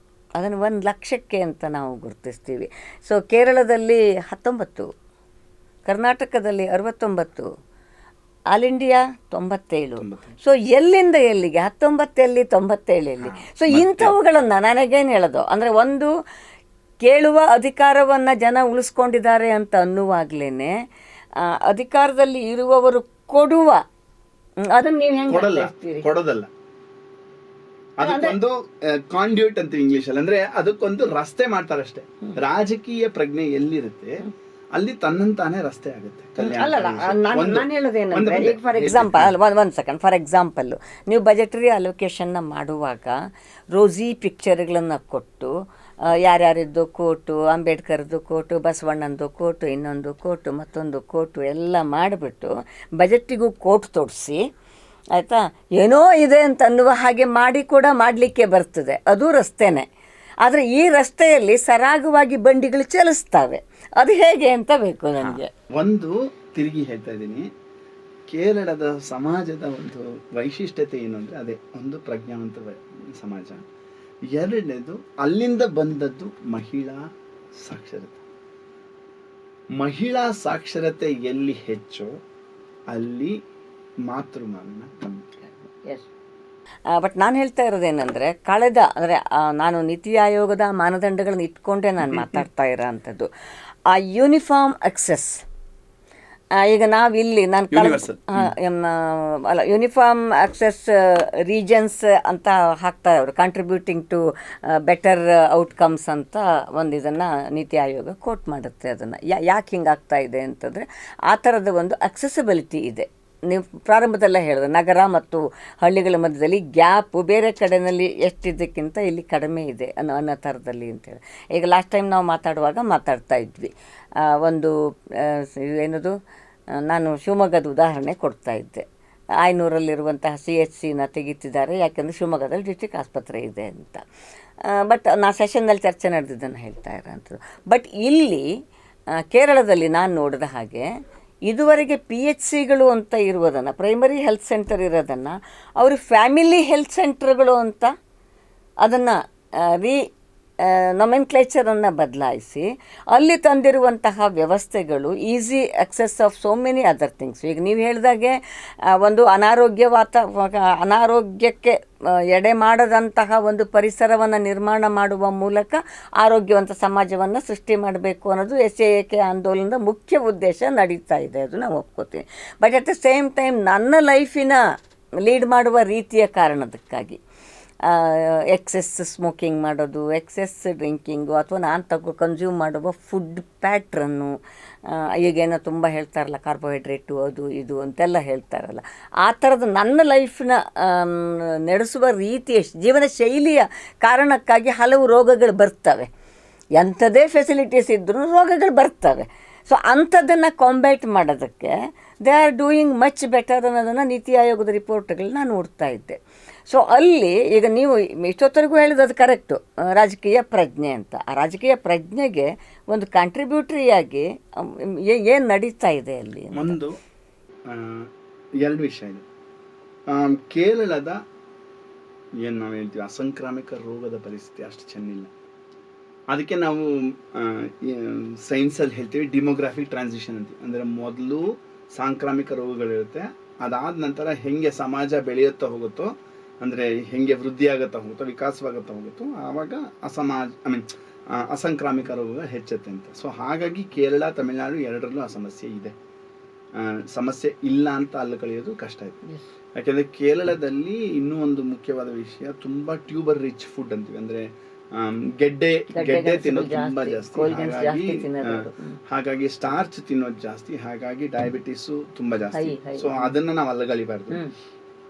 ಅದನ್ನು 1 ಲಕ್ಷಕ್ಕೆ ಅಂತ ನಾವು ಗುರುತಿಸ್ತೀವಿ. ಸೊ ಕೇರಳದಲ್ಲಿ 19, ಕರ್ನಾಟಕದಲ್ಲಿ 69, ಆಲ್ ಇಂಡಿಯಾ 97. ಸೊ ಎಲ್ಲಿಂದ ಎಲ್ಲಿಗೆ 19 ಎಲ್ಲಿ 97 ಎಲ್ಲಿ? ಸೊ ಇಂಥವುಗಳನ್ನು ನನಗೇನು ಹೇಳೋದು ಅಂದರೆ, ಒಂದು ಕೇಳುವ ಅಧಿಕಾರವನ್ನು ಜನ ಉಳಿಸ್ಕೊಂಡಿದ್ದಾರೆ ಅಂತ ಅನ್ನುವಾಗಲೇ ಅಧಿಕಾರದಲ್ಲಿ ಇರುವವರು ಕೊಡುವ ಅದನ್ನು ನೀವು ಹೆಂಗೆ
ಕೊಡೋದಲ್ಲ, ಅದಕ್ಕೊಂದು ಕಾಂಡ್ಯೂಟ್ ಅಂತ ಇಂಗ್ಲಿಷಲ್ಲಿ, ಅಂದ್ರೆ ಅದಕ್ಕೊಂದು ರಸ್ತೆ ಮಾಡ್ತಾರಷ್ಟೇ. ರಾಜಕೀಯ ಪ್ರಜ್ಞೆ ಎಲ್ಲಿರುತ್ತೆ ಅಲ್ಲಿ ತನ್ನಂತಾನೆ ರಸ್ತೆ ಆಗುತ್ತೆ.
ನಾನು ಹೇಳೋದೇನಂದ್ರೆ, ಈಗ ಫಾರ್ ಎಕ್ಸಾಂಪಲ್ ಫಾರ್ ಎಕ್ಸಾಂಪಲ್ ನೀವು ಬಜೆಟರಿ ಅಲೋಕೇಶನ್ನ ಮಾಡುವಾಗ ರೋಸಿ ಪಿಕ್ಚರ್ಗಳನ್ನು ಕೊಟ್ಟು ಯಾರ್ಯಾರಿದ್ದು ಕೋಟು, ಅಂಬೇಡ್ಕರ್ದು ಕೋಟು, ಬಸವಣ್ಣಂದು ಕೋಟು, ಇನ್ನೊಂದು ಕೋಟು, ಮತ್ತೊಂದು ಕೋಟು ಎಲ್ಲ ಮಾಡಿಬಿಟ್ಟು ಬಜೆಟ್ಟಿಗೂ ಕೋಟ್ ತೋರಿಸಿ, ಆಯಿತಾ, ಏನೋ ಇದೆ ಅಂತ ಅನ್ನುವ ಹಾಗೆ ಮಾಡಿ ಕೂಡ ಮಾಡಲಿಕ್ಕೆ ಬರ್ತದೆ. ಅದು ರಸ್ತೆನೇ. ಆದರೆ ಈ ರಸ್ತೆಯಲ್ಲಿ ಸರಾಗವಾಗಿ ಬಂಡಿಗಳು ಚಲಿಸ್ತವೆ. ಅದು ಹೇಗೆ ಅಂತ ಬೇಕು ನನಗೆ.
ಒಂದು ತಿರುಗಿ ಹೇಳ್ತಾ ಇದ್ದೀನಿ, ಕೇರಳದ ಸಮಾಜದ ಒಂದು ವೈಶಿಷ್ಟ್ಯತೆ ಏನು ಅಂದರೆ ಅದೇ ಒಂದು ಪ್ರಜ್ಞಾವಂತ ಸಮಾಜ. ಎರಡನೇದು ಅಲ್ಲಿಂದ ಬಂದದ್ದು ಮಹಿಳಾ ಸಾಕ್ಷರತೆ. ಮಹಿಳಾ ಸಾಕ್ಷರತೆ ಎಲ್ಲಿ ಹೆಚ್ಚೋ ಅಲ್ಲಿ ಮಾತೃಮರಣ ಕಮ್ಮಿ.
ಬಟ್ ನಾನು ಹೇಳ್ತಾ ಇರೋದೇನೆಂದರೆ, ಅಂದರೆ ನಾನು ನೀತಿ ಆಯೋಗದ ಮಾನದಂಡಗಳನ್ನು ಇಟ್ಕೊಂಡೇ ನಾನು ಮಾತಾಡ್ತಾ ಇರೋ ಅಂಥದ್ದು. ಆ ಯೂನಿಫಾರ್ಮ್ ಅಕ್ಸೆಸ್, ಈಗ ನಾವಿಲ್ಲಿ ಯೂನಿಫಾರ್ಮ್ ಅಕ್ಸೆಸ್ ರೀಜನ್ಸ್ ಅಂತ ಹಾಕ್ತಾರೆ ಅವರು, ಕಾಂಟ್ರಿಬ್ಯೂಟಿಂಗ್ ಟು ಬೆಟರ್ ಔಟ್ಕಮ್ಸ್ ಅಂತ ಒಂದು ಇದನ್ನು ನೀತಿ ಆಯೋಗ ಕೋಟ್ ಮಾಡುತ್ತೆ. ಅದನ್ನು ಯಾಕೆ ಹಿಂಗಾಗ್ತಾ ಇದೆ ಅಂತಂದರೆ, ಆ ಥರದ ಒಂದು ಅಕ್ಸೆಸಿಬಿಲಿಟಿ ಇದೆ. ನೀವು ಪ್ರಾರಂಭದಲ್ಲೇ ಹೇಳಿದ್ರೆ ನಗರ ಮತ್ತು ಹಳ್ಳಿಗಳ ಮಧ್ಯದಲ್ಲಿ ಗ್ಯಾಪು ಬೇರೆ ಕಡೆಯಲ್ಲಿ ಎಷ್ಟಿದ್ದಕ್ಕಿಂತ ಇಲ್ಲಿ ಕಡಿಮೆ ಇದೆ ಅನ್ನೋ ಥರದಲ್ಲಿ ಅಂತೇಳಿ. ಈಗ ಲಾಸ್ಟ್ ಟೈಮ್ ನಾವು ಮಾತಾಡ್ತಾ ಇದ್ವಿ, ಒಂದು ಏನದು, ನಾನು ಶಿವಮೊಗ್ಗದ ಉದಾಹರಣೆ ಕೊಡ್ತಾ ಇದ್ದೆ. ಆಯ್ನೂರಲ್ಲಿರುವಂತಹ CHCನ ತೆಗಿತಿದ್ದಾರೆ, ಯಾಕೆಂದರೆ ಶಿವಮೊಗ್ಗದಲ್ಲಿ ಡಿಸ್ಟ್ರಿಕ್ಟ್ ಆಸ್ಪತ್ರೆ ಇದೆ ಅಂತ. ಬಟ್ ನಾ ಸೆಷನ್ನಲ್ಲಿ ಚರ್ಚೆ ನಡೆದಿದ್ದನ್ನು ಹೇಳ್ತಾ ಇರೋಂಥದ್ದು. ಬಟ್ ಇಲ್ಲಿ ಕೇರಳದಲ್ಲಿ ನಾನು ನೋಡಿದ ಹಾಗೆ ಇದುವರೆಗೆ PHCಗಳು ಅಂತ ಇರುವುದನ್ನು, ಪ್ರೈಮರಿ ಹೆಲ್ತ್ ಸೆಂಟರ್ ಇರೋದನ್ನು ಅವರು ಫ್ಯಾಮಿಲಿ ಹೆಲ್ತ್ ಸೆಂಟರ್ಗಳು ಅಂತ ಅದನ್ನು ನೊಮೆನ್ಕ್ಲೇಚರನ್ನು ಬದಲಾಯಿಸಿ ಅಲ್ಲಿ ತಂದಿರುವಂತಹ ವ್ಯವಸ್ಥೆಗಳು easy access of so many other things. ಈಗ ನೀವು ಹೇಳಿದಾಗೆ ಒಂದು ಅನಾರೋಗ್ಯಕ್ಕೆ ಎಡೆ ಮಾಡದಂತಹ ಒಂದು ಪರಿಸರವನ್ನು ನಿರ್ಮಾಣ ಮಾಡುವ ಮೂಲಕ ಆರೋಗ್ಯವಂತ ಸಮಾಜವನ್ನು ಸೃಷ್ಟಿ ಮಾಡಬೇಕು ಅನ್ನೋದು SAK ಆಂದೋಲನದ ಮುಖ್ಯ ಉದ್ದೇಶ ನಡೀತಾ ಇದೆ, ಅದು ನಾವು ಒಪ್ಕೋತೀನಿ. But at the same time ನನ್ನ ಲೈಫಿನ ಲೀಡ್ ಮಾಡುವ ರೀತಿಯ ಕಾರಣದಕ್ಕಾಗಿ ಎಕ್ಸೆಸ್ ಸ್ಮೋಕಿಂಗ್ ಮಾಡೋದು, ಎಕ್ಸೆಸ್ ಡ್ರಿಂಕಿಂಗು, ಅಥವಾ ನಾನು ಕನ್ಸ್ಯೂಮ್ ಮಾಡುವ ಫುಡ್ ಪ್ಯಾಟ್ರನ್ನು, ಈಗೇನೋ ತುಂಬ ಹೇಳ್ತಾರಲ್ಲ ಕಾರ್ಬೋಹೈಡ್ರೇಟು ಅದು ಇದು ಅಂತೆಲ್ಲ ಹೇಳ್ತಾರಲ್ಲ, ಆ ಥರದ ನನ್ನ ಲೈಫ್ನ ನಡೆಸುವ ರೀತಿಯ ಜೀವನ ಶೈಲಿಯ ಕಾರಣಕ್ಕಾಗಿ ಹಲವು ರೋಗಗಳು ಬರ್ತವೆ. ಎಂಥದೇ ಫೆಸಿಲಿಟೀಸ್ ಇದ್ದರೂ ರೋಗಗಳು ಬರ್ತವೆ. ಸೊ ಅಂಥದ್ದನ್ನು ಕಾಂಬ್ಯಾಟ್ ಮಾಡೋದಕ್ಕೆ they are doing much better ಅನ್ನೋದನ್ನು ನೀತಿ ಆಯೋಗದ ರಿಪೋರ್ಟ್ಗಳನ್ನ ನೋಡ್ತಾ ಇದ್ದೆ. ಸೊ ಅಲ್ಲಿ ಈಗ ನೀವು ಇಷ್ಟೊತ್ತರೆಗೂ ಹೇಳಿದ್ದು ಅದು ಕರೆಕ್ಟು, ರಾಜಕೀಯ ಪ್ರಜ್ಞೆ ಅಂತ. ಆ ರಾಜಕೀಯ ಪ್ರಜ್ಞೆಗೆ ಒಂದು ಕಾಂಟ್ರಿಬ್ಯೂಟ್ರಿಯಾಗಿ ಏನು ನಡೀತಾ ಇದೆ ಅಲ್ಲಿ?
ಒಂದು ಎರಡು ವಿಷಯ ಇದೆ. ಕೇರಳದ ಏನು ನಾವು ಹೇಳ್ತೀವಿ ಅಸಂಕ್ರಾಮಿಕ ರೋಗದ ಪರಿಸ್ಥಿತಿ ಅಷ್ಟು ಚೆನ್ನಿಲ್ಲ. ಅದಕ್ಕೆ ನಾವು ಸೈನ್ಸಲ್ಲಿ ಹೇಳ್ತೀವಿ ಡಿಮೋಗ್ರಾಫಿಕ್ ಟ್ರಾನ್ಸಿಷನ್ ಅಂತೀವಿ. ಅಂದರೆ ಮೊದಲು ಸಾಂಕ್ರಾಮಿಕ ರೋಗಗಳಿರುತ್ತೆ, ಅದಾದ ನಂತರ ಹೆಂಗೆ ಸಮಾಜ ಬೆಳೆಯುತ್ತಾ ಹೋಗುತ್ತೋ, ಅಂದರೆ ಹೆಂಗೆ ವೃದ್ಧಿ ಆಗುತ್ತಾ ಹೋಗುತ್ತೋ, ವಿಕಾಸವಾಗುತ್ತಾ ಹೋಗುತ್ತೋ, ಆವಾಗ ಅಸಂಕ್ರಾಮಿಕ ರೋಗಗಳು ಹೆಚ್ಚುತ್ತೆ ಅಂತ. ಸೊ ಹಾಗಾಗಿ ಕೇರಳ, ತಮಿಳುನಾಡು ಎರಡರಲ್ಲೂ ಆ ಸಮಸ್ಯೆ ಇದೆ. ಸಮಸ್ಯೆ ಇಲ್ಲ ಅಂತ ಅಲ್ಲಿ ಕಳೆಯೋದು ಕಷ್ಟ ಇದೆ. ಯಾಕೆಂದರೆ ಕೇರಳದಲ್ಲಿ ಇನ್ನೂ ಒಂದು ಮುಖ್ಯವಾದ ವಿಷಯ, ತುಂಬ ಟ್ಯೂಬರ್ ರಿಚ್ ಫುಡ್ ಅಂತೀವಿ. ಅಂದರೆ ಗೆಡ್ಡೆ ತಿನ್ನೋದು ತುಂಬ ಜಾಸ್ತಿ, ಹಾಗಾಗಿ ಸ್ಟಾರ್ಚ್ ತಿನ್ನೋದು ಜಾಸ್ತಿ, ಹಾಗಾಗಿ ಡಯಾಬಿಟಿಸು ತುಂಬ ಜಾಸ್ತಿ. ಸೊ ಅದನ್ನ ನಾವು ಅಲ್ಲಗಲಿಬಾರ್ದು.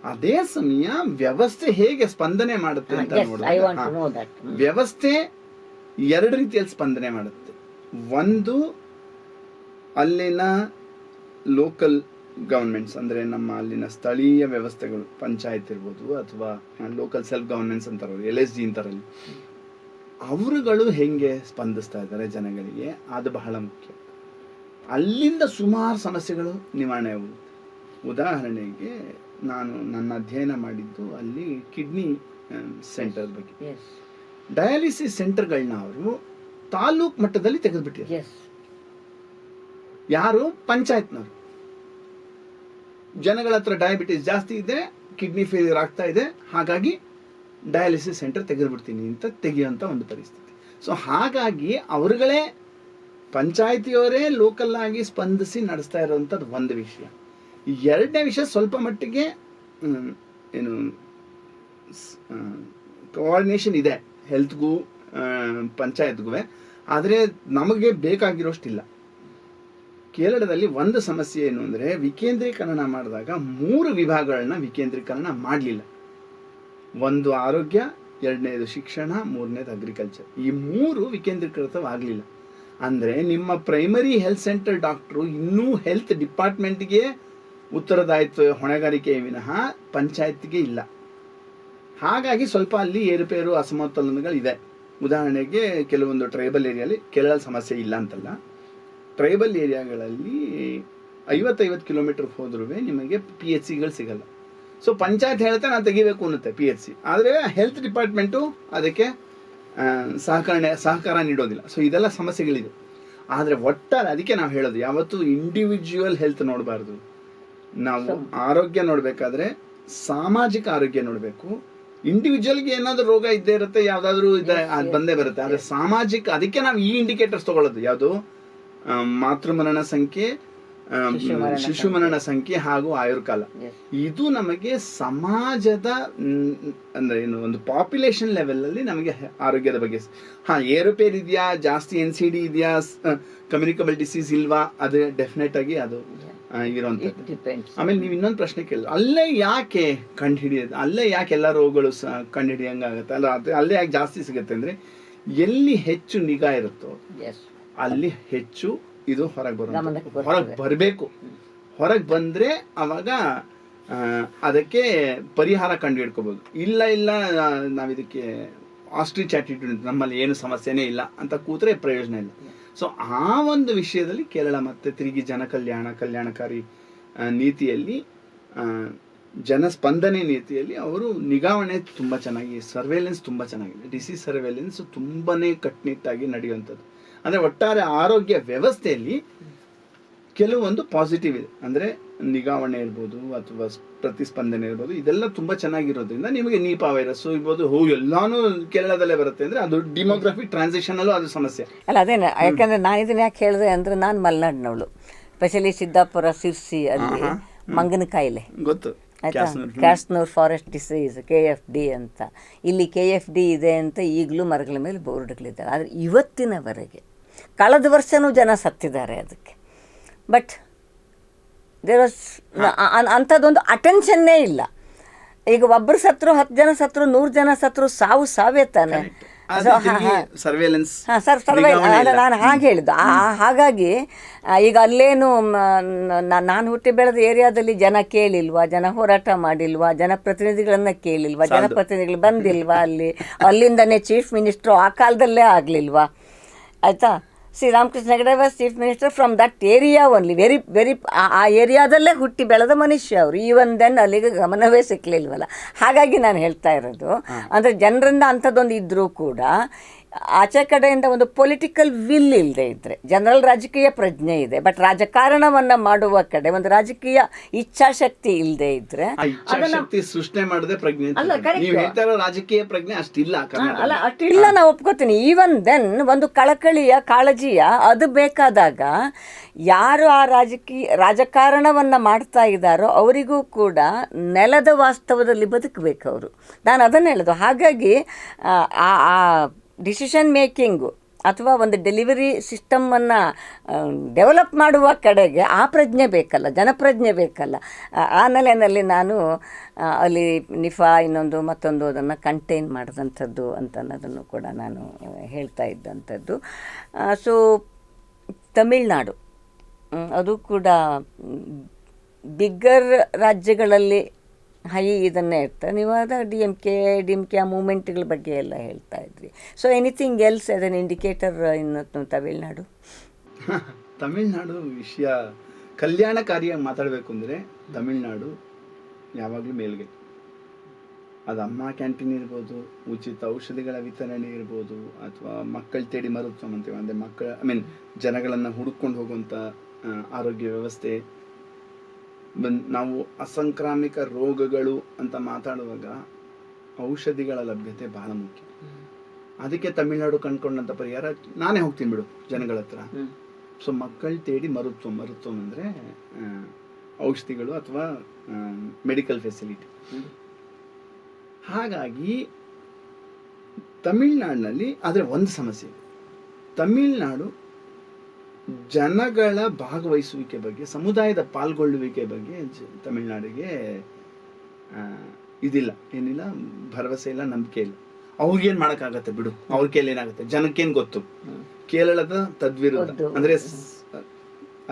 ಅದೇ ಸಮಯ ವ್ಯವಸ್ಥೆ ಹೇಗೆ ಸ್ಪಂದನೆ ಮಾಡುತ್ತೆ ಅಂತ ನೋಡಿದ್ರೆ, ವ್ಯವಸ್ಥೆ ಎರಡು ರೀತಿಯಲ್ಲಿ ಸ್ಪಂದನೆ ಮಾಡುತ್ತೆ. ಒಂದು, ಅಲ್ಲಿನ ಲೋಕಲ್ ಗವರ್ಮೆಂಟ್ಸ್, ಅಂದರೆ ನಮ್ಮ ಅಲ್ಲಿನ ಸ್ಥಳೀಯ ವ್ಯವಸ್ಥೆಗಳು, ಪಂಚಾಯತ್ ಇರ್ಬೋದು ಅಥವಾ ಲೋಕಲ್ ಸೆಲ್ಫ್ ಗವರ್ನೆನ್ಸ್ ಅಂತಾರಲ್ಲ, LSG ಅಂತಾರಲ್ಲಿ, ಅವರುಗಳು ಹೆಂಗೆ ಸ್ಪಂದಿಸ್ತಾ ಇದ್ದಾರೆ ಜನಗಳಿಗೆ, ಅದು ಬಹಳ ಮುಖ್ಯ. ಅಲ್ಲಿಂದ ಸುಮಾರು ಸಮಸ್ಯೆಗಳು ನಿವಾರಣೆ ಆಗುತ್ತೆ. ಉದಾಹರಣೆಗೆ ನಾನು ನನ್ನ ಅಧ್ಯಯನ ಮಾಡಿದ್ದು ಅಲ್ಲಿ ಕಿಡ್ನಿ ಸೆಂಟರ್ ಬಗ್ಗೆ. ಡಯಾಲಿಸಿಸ್ ಸೆಂಟರ್ಗಳನ್ನ ಅವರು ತಾಲೂಕ್ ಮಟ್ಟದಲ್ಲಿ ತೆಗೆದುಬಿಟ್ಟಿದ್ದಾರೆ. ಯಾರು? ಪಂಚಾಯತ್ನವರು. ಜನಗಳ ಹತ್ರ ಡಯಾಬಿಟಿಸ್ ಜಾಸ್ತಿ ಇದೆ, ಕಿಡ್ನಿ ಫೇಲ್ಯೂರ್ ಆಗ್ತಾ ಇದೆ, ಹಾಗಾಗಿ ಡಯಾಲಿಸಿಸ್ ಸೆಂಟರ್ ತೆಗೆದುಬಿಡ್ತೀನಿ ಅಂತ ತೆಗೆಯುವಂಥ ಒಂದು ಪರಿಸ್ಥಿತಿ. ಸೊ ಹಾಗಾಗಿ ಅವರುಗಳೇ, ಪಂಚಾಯತಿಯವರೇ ಲೋಕಲ್ ಆಗಿ ಸ್ಪಂದಿಸಿ ನಡೆಸ್ತಾ ಇರೋವಂಥದ್ದು ಒಂದು ವಿಷಯ. ಎರಡನೇ ವಿಷಯ, ಸ್ವಲ್ಪ ಮಟ್ಟಿಗೆ ಏನು ಕೋಆರ್ಡಿನೇಷನ್ ಇದೆ ಹೆಲ್ತ್ಗೂ ಪಂಚಾಯತ್ಗೂ, ಆದರೆ ನಮಗೆ ಬೇಕಾಗಿರೋಷ್ಟಿಲ್ಲ. ಕೇರಳದಲ್ಲಿ ಒಂದು ಸಮಸ್ಯೆ ಏನು ಅಂದರೆ, ವಿಕೇಂದ್ರೀಕರಣ ಮಾಡಿದಾಗ 3 ವಿಭಾಗಗಳನ್ನ ವಿಕೇಂದ್ರೀಕರಣ ಮಾಡಲಿಲ್ಲ. ಒಂದು ಆರೋಗ್ಯ, ಎರಡನೇದು ಶಿಕ್ಷಣ, ಮೂರನೇದು ಅಗ್ರಿಕಲ್ಚರ್. ಈ 3 ವಿಕೇಂದ್ರೀಕೃತವಾಗಲಿಲ್ಲ. ಅಂದರೆ ನಿಮ್ಮ ಪ್ರೈಮರಿ ಹೆಲ್ತ್ ಸೆಂಟರ್ ಡಾಕ್ಟ್ರು ಇನ್ನೂ ಹೆಲ್ತ್ ಡಿಪಾರ್ಟ್ಮೆಂಟ್ಗೆ ಉತ್ತರದಾಯಿತ್ವ ಹೊಣೆಗಾರಿಕೆ ವಿನಃ ಪಂಚಾಯತ್ಗೆ ಇಲ್ಲ. ಹಾಗಾಗಿ ಸ್ವಲ್ಪ ಅಲ್ಲಿ ಏರುಪೇರು ಅಸಮತೋಲನಗಳಿದೆ. ಉದಾಹರಣೆಗೆ ಕೆಲವೊಂದು ಟ್ರೈಬಲ್ ಏರಿಯಾಲಿ, ಕೇರಳ ಸಮಸ್ಯೆ ಇಲ್ಲ ಅಂತಲ್ಲ, ಟ್ರೈಬಲ್ ಏರಿಯಾಗಳಲ್ಲಿ 50 ಕಿಲೋಮೀಟರ್ ಹೋದ್ರೂ ನಿಮಗೆ PHCಗಳು ಸಿಗಲ್ಲ. ಸೊ ಪಂಚಾಯತ್ ಹೇಳ್ತಾ ನಾನು ತೆಗಿಬೇಕು ಅನ್ನುತ್ತೆ PHC, ಆದರೆ ಹೆಲ್ತ್ ಡಿಪಾರ್ಟ್ಮೆಂಟು ಅದಕ್ಕೆ ಸಹಕಾರ ನೀಡೋದಿಲ್ಲ. ಸೊ ಇದೆಲ್ಲ ಸಮಸ್ಯೆಗಳಿದೆ. ಆದರೆ ಒಟ್ಟಾರೆ ಅದಕ್ಕೆ ನಾವು ಹೇಳೋದು, ಯಾವತ್ತೂ ಇಂಡಿವಿಜುವಲ್ ಹೆಲ್ತ್ ನೋಡಬಾರ್ದು. ನಾವು ಆರೋಗ್ಯ ನೋಡಬೇಕಾದ್ರೆ ಸಾಮಾಜಿಕ ಆರೋಗ್ಯ ನೋಡಬೇಕು. ಇಂಡಿವಿಜುವಲ್ಗೆ ಏನಾದರೂ ರೋಗ ಇದ್ದೇ ಇರುತ್ತೆ, ಯಾವುದಾದ್ರೂ ಅದು ಬಂದೇ ಬರುತ್ತೆ. ಆದರೆ ಸಾಮಾಜಿಕ, ಅದಕ್ಕೆ ನಾವು ಈ ಇಂಡಿಕೇಟರ್ಸ್ ತಗೊಳ್ಳೋದು. ಯಾವುದು? ಮಾತೃಮರಣ ಸಂಖ್ಯೆ, ಶಿಶು ಮರಣ ಸಂಖ್ಯೆ ಹಾಗೂ ಆಯುರ್ಕಾಲ. ಇದು ನಮಗೆ ಸಮಾಜದ ಅಂದ್ರೆ ಏನು, ಒಂದು ಪಾಪ್ಯುಲೇಷನ್ ಲೆವೆಲ್ ಅಲ್ಲಿ ನಮಗೆ ಆರೋಗ್ಯದ ಬಗ್ಗೆ ಏರುಪೇರು ಇದೆಯಾ, ಜಾಸ್ತಿ NCD ಇದೆಯಾ, ಕಮ್ಯುನಿಕಬಲ್ ಡಿಸೀಸ್ ಇಲ್ವಾ, ಅದು ಡೆಫಿನೆಟ್ ಆಗಿ ಅದು ಇರುವಂತದ್ದು. ಆಮೇಲೆ ನೀವು ಇನ್ನೊಂದು ಪ್ರಶ್ನೆ ಕೇಳಿದ್ರು, ಅಲ್ಲೇ ಯಾಕೆ ಕಂಡುಹಿಡಿಯೋದು, ಅಲ್ಲೇ ಯಾಕೆ ಎಲ್ಲ ರೋಗಗಳು ಕಂಡುಹಿಡಿಯಂಗಾಗುತ್ತೆ ಅಲ್ಲ, ಅಲ್ಲೇ ಯಾಕೆ ಜಾಸ್ತಿ ಸಿಗುತ್ತೆ ಅಂದ್ರೆ, ಎಲ್ಲಿ ಹೆಚ್ಚು ನಿಗಾ ಇರುತ್ತೋ ಅಲ್ಲಿ ಹೆಚ್ಚು ಇದು ಹೊರಗೆ ಬರಬೇಕು. ಹೊರಗೆ ಬಂದ್ರೆ ಅವಾಗ ಅದಕ್ಕೆ ಪರಿಹಾರ ಕಂಡು ಹಿಡ್ಕೋಬಹುದು. ಇಲ್ಲ ನಾವಿದಕ್ಕೆ ಆಸ್ಟ್ರಿಚ್ ಆಟಿಟ್ಯೂಡ್, ನಮ್ಮಲ್ಲಿ ಏನು ಸಮಸ್ಯೆನೇ ಇಲ್ಲ ಅಂತ ಕೂತ್ರೆ ಪ್ರಯೋಜನ ಇಲ್ಲ. ಸೊ ಆ ಒಂದು ವಿಷಯದಲ್ಲಿ ಕೇರಳ ಮತ್ತೆ ತಿರುಗಿ ಕಲ್ಯಾಣಕಾರಿ ನೀತಿಯಲ್ಲಿ, ಜನಸ್ಪಂದನೆ ನೀತಿಯಲ್ಲಿ ಅವರು ನಿಗಾವಣೆ ತುಂಬ ಚೆನ್ನಾಗಿ, ಸರ್ವೇಲೆನ್ಸ್ ತುಂಬ ಚೆನ್ನಾಗಿದೆ. ಡಿಸೀಸ್ ಸರ್ವೇಲೆನ್ಸ್ ತುಂಬಾನೇ ಕಟ್ಟುನಿಟ್ಟಾಗಿ ನಡೆಯುವಂಥದ್ದು. ಅಂದರೆ ಒಟ್ಟಾರೆ ಆರೋಗ್ಯ ವ್ಯವಸ್ಥೆಯಲ್ಲಿ ಕೆಲವೊಂದು ಪಾಸಿಟಿವ್ ಇದೆ. ಅಂದರೆ ನಿಗಾವಣೆ ಇರ್ಬೋದು ಅಥವಾ ಪ್ರತಿಸ್ಪಂದನೆ ಇರ್ಬೋದು, ಇದೆಲ್ಲ ತುಂಬ ಚೆನ್ನಾಗಿರೋದ್ರಿಂದ ನಿಮಗೆ ನೀಪಾ ವೈರಸ್ ಇರ್ಬೋದು, ಎಲ್ಲಾನು ಕೇರಳದಲ್ಲೇ ಬರುತ್ತೆ. ಅಂದರೆ ಅದು ಡಿಮೋಗ್ರಫಿಕ್ ಟ್ರಾನ್ಸಿಷನಲ್ಲೂ ಅದು ಸಮಸ್ಯೆ
ಅಲ್ಲ. ಅದೇನು, ಯಾಕಂದರೆ ನಾನು ಇದನ್ನ ಯಾಕೆ ಹೇಳಿದೆ ಅಂದರೆ, ನಾನು ಮಲೆನಾಡಿನವಳು, ಸ್ಪೆಷಲಿ ಸಿದ್ದಾಪುರ, ಸಿರ್ಸಿ, ಅಲ್ಲಿ ಮಂಗನ ಕಾಯಿಲೆ
ಗೊತ್ತು,
ಆಯಿತಾ, ಕ್ಯಾಸ್ನೂರ್ ಫಾರೆಸ್ಟ್ ಡಿಸೀಸ್, KFD ಅಂತ. ಇಲ್ಲಿ KFD ಇದೆ ಅಂತ ಈಗಲೂ ಮರಗಳ ಮೇಲೆ ಬೋರ್ಡ್ಗಳಿದ್ದಾವೆ. ಆದರೆ ಇವತ್ತಿನವರೆಗೆ, ಕಳೆದ ವರ್ಷವೂ ಜನ ಸತ್ತಿದ್ದಾರೆ ಅದಕ್ಕೆ. ಬಟ್ ದೇರ್ ವಾಸ್ ಅಂಥದ್ದೊಂದು ಅಟೆನ್ಷನ್ನೇ ಇಲ್ಲ. ಈಗ ಒಬ್ಬರು ಸತ್ರು, 10 ಜನ ಸತ್ರು, 100 ಜನ ಸತ್ರು, ಸಾವೇ ತಾನೆ.
ಸರ್ವೇಲೆನ್ಸ್
ಹಾಂ ಸರ್ ನಾನು ಹಾಗೆ ಹೇಳಿದ್ದು ಹಾಗಾಗಿ ಈಗ ಅಲ್ಲೇನು ನಾನು ಹುಟ್ಟಿ ಬೆಳೆದ ಏರಿಯಾದಲ್ಲಿ ಜನ ಕೇಳಿಲ್ವಾ, ಜನ ಹೋರಾಟ ಮಾಡಿಲ್ವಾ, ಜನಪ್ರತಿನಿಧಿಗಳನ್ನ ಕೇಳಿಲ್ವಾ, ಜನಪ್ರತಿನಿಧಿಗಳು ಬಂದಿಲ್ವಾ, ಅಲ್ಲಿಂದನೇ ಚೀಫ್ ಮಿನಿಸ್ಟ್ರು ಆ ಕಾಲದಲ್ಲೇ ಆಗಲಿಲ್ವಾ? ಆಯಿತಾ, Sri Ramakrishna Hegde was chief minister from that area only, very ಆ ಏರಿಯಾದಲ್ಲೇ ಹುಟ್ಟಿ ಬೆಳೆದ ಮನುಷ್ಯ ಅವರು. ಈವನ್ ದೆನ್ ಅಲ್ಲಿಗೆ ಗಮನವೇ ಸಿಕ್ಕಲಿಲ್ವಲ್ಲ. ಹಾಗಾಗಿ ನಾನು ಹೇಳ್ತಾ ಇರೋದು ಅಂದರೆ ಜನರಿಂದ ಅಂಥದ್ದೊಂದು ಇದ್ದರೂ ಕೂಡ ಆಚೆ ಕಡೆಯಿಂದ ಒಂದು ಪೊಲಿಟಿಕಲ್ ವಿಲ್ ಇಲ್ಲದೆ ಇದ್ದರೆ, ಜನರಲ್ ರಾಜಕೀಯ ಪ್ರಜ್ಞೆ ಇದೆ, ಬಟ್ ರಾಜಕಾರಣವನ್ನು ಮಾಡುವ ಕಡೆ ಒಂದು ರಾಜಕೀಯ ಇಚ್ಛಾಶಕ್ತಿ ಇಲ್ಲದೆ ಇದ್ದರೆ,
ಇಚ್ಛಾಶಕ್ತಿ ಸೃಷ್ಟಿ ಮಾಡದೆ ಪ್ರಜ್ಞೆ ರಾಜಕೀಯ ಪ್ರಜ್ಞೆ ಅಷ್ಟಿಲ್ಲ
ಅಲ್ಲ, ಅಷ್ಟಿಲ್ಲ, ನಾವು ಒಪ್ಕೋತೀನಿ. ಈವನ್ ದೆನ್ ಒಂದು ಕಾಳಜಿಯ ಅದು ಬೇಕಾದಾಗ ಯಾರು ಆ ರಾಜಕಾರಣವನ್ನು ಮಾಡ್ತಾ ಇದ್ದಾರೋ ಅವರಿಗೂ ಕೂಡ ನೆಲದ ವಾಸ್ತವದಲ್ಲಿ ಬದುಕಬೇಕು ಅವರು. ನಾನು ಅದನ್ನು ಹೇಳೋದು. ಹಾಗಾಗಿ ಆ ಡಿಸಿಷನ್ ಮೇಕಿಂಗು ಅಥವಾ ಒಂದು ಡೆಲಿವರಿ ಸಿಸ್ಟಮನ್ನು ಡೆವಲಪ್ ಮಾಡುವ ಕಡೆಗೆ ಆ ಪ್ರಜ್ಞೆ ಬೇಕಲ್ಲ, ಜನಪ್ರಜ್ಞೆ ಬೇಕಲ್ಲ. ಆ ನೆಲೆಯಲ್ಲಿ ನಾನು ಅಲ್ಲಿ ನಿಫಾ ಇನ್ನೊಂದು ಮತ್ತೊಂದು ಅದನ್ನು ಕಂಟೈನ್ ಮಾಡಿದಂಥದ್ದು ಅಂತ ಅನ್ನೋದನ್ನು ಕೂಡ ನಾನು ಹೇಳ್ತಾ ಇದ್ದಂಥದ್ದು. ಸೊ ತಮಿಳ್ನಾಡು ಅದು ಕೂಡ ಬಿಗ್ಗರ್ ರಾಜ್ಯಗಳಲ್ಲಿ ಇದನ್ನೇ ಇರ್ತಾರೆ. ನೀವು ಡಿ ಎಮ್ ಕೆ ಆ ಮೂಮೆಂಟ್ಗಳ ಬಗ್ಗೆ ಎಲ್ಲ ಹೇಳ್ತಾ ಇದ್ರಿ. So anything else as an indicator ಇನ್ನು ತಮಿಳ್ನಾಡು
ವಿಷಯ ಕಲ್ಯಾಣಕಾರಿಯಾಗಿ ಮಾತಾಡಬೇಕು ಅಂದರೆ ತಮಿಳ್ನಾಡು ಯಾವಾಗಲೂ ಮೇಲ್ಗೆ. ಅದು ಅಮ್ಮ ಕ್ಯಾಂಟೀನ್ ಇರ್ಬೋದು, ಉಚಿತ ಔಷಧಿಗಳ ವಿತರಣೆ ಇರ್ಬೋದು, ಅಥವಾ ಮಕ್ಕಳ ತೇಡಿ ಮರುತ್ವ ಅಂತೀವಿ ಅಂದರೆ ಜನಗಳನ್ನು ಹುಡುಕೊಂಡು ಹೋಗುವಂಥ ಆರೋಗ್ಯ ವ್ಯವಸ್ಥೆ. ನಾವು ಅಸಂಕ್ರಾಮಿಕ ರೋಗಗಳು ಅಂತ ಮಾತಾಡುವಾಗ ಔಷಧಿಗಳ ಲಭ್ಯತೆ ಬಹಳ ಮುಖ್ಯ. ಅದಕ್ಕೆ ತಮಿಳ್ನಾಡು ಕಂಡುಕೊಂಡಂಥ ಪರಿಹಾರ ನಾನೇ ಹೋಗ್ತೀನಿ ಬಿಡು ಜನಗಳ ಹತ್ರ. ಸೊ ಮಕ್ಕಳ ತೇಡಿ ಮರುತ್ವ ಅಂದರೆ ಔಷಧಿಗಳು ಅಥವಾ ಮೆಡಿಕಲ್ ಫೆಸಿಲಿಟಿ. ಹಾಗಾಗಿ ತಮಿಳ್ನಾಡಿನಲ್ಲಿ ಆದರೆ ಒಂದು ಸಮಸ್ಯೆ, ತಮಿಳ್ನಾಡು ಜನಗಳ ಭಾಗವಹಿಸುವಿಕೆ ಬಗ್ಗೆ, ಸಮುದಾಯದ ಪಾಲ್ಗೊಳ್ಳುವಿಕೆ ಬಗ್ಗೆ ತಮಿಳ್ನಾಡಿಗೆ ಏನಿಲ್ಲ, ಭರವಸೆ ಇಲ್ಲ, ನಂಬಿಕೆ ಇಲ್ಲ. ಅವ್ರಿಗೇನು ಮಾಡೋಕ್ಕಾಗತ್ತೆ ಬಿಡು, ಅವ್ರ ಕೈಲಿ ಏನಾಗುತ್ತೆ, ಜನಕ್ಕೇನು ಗೊತ್ತು. ಕೇರಳದ ತದ್ವಿರುದ್ಧ, ಅಂದ್ರೆ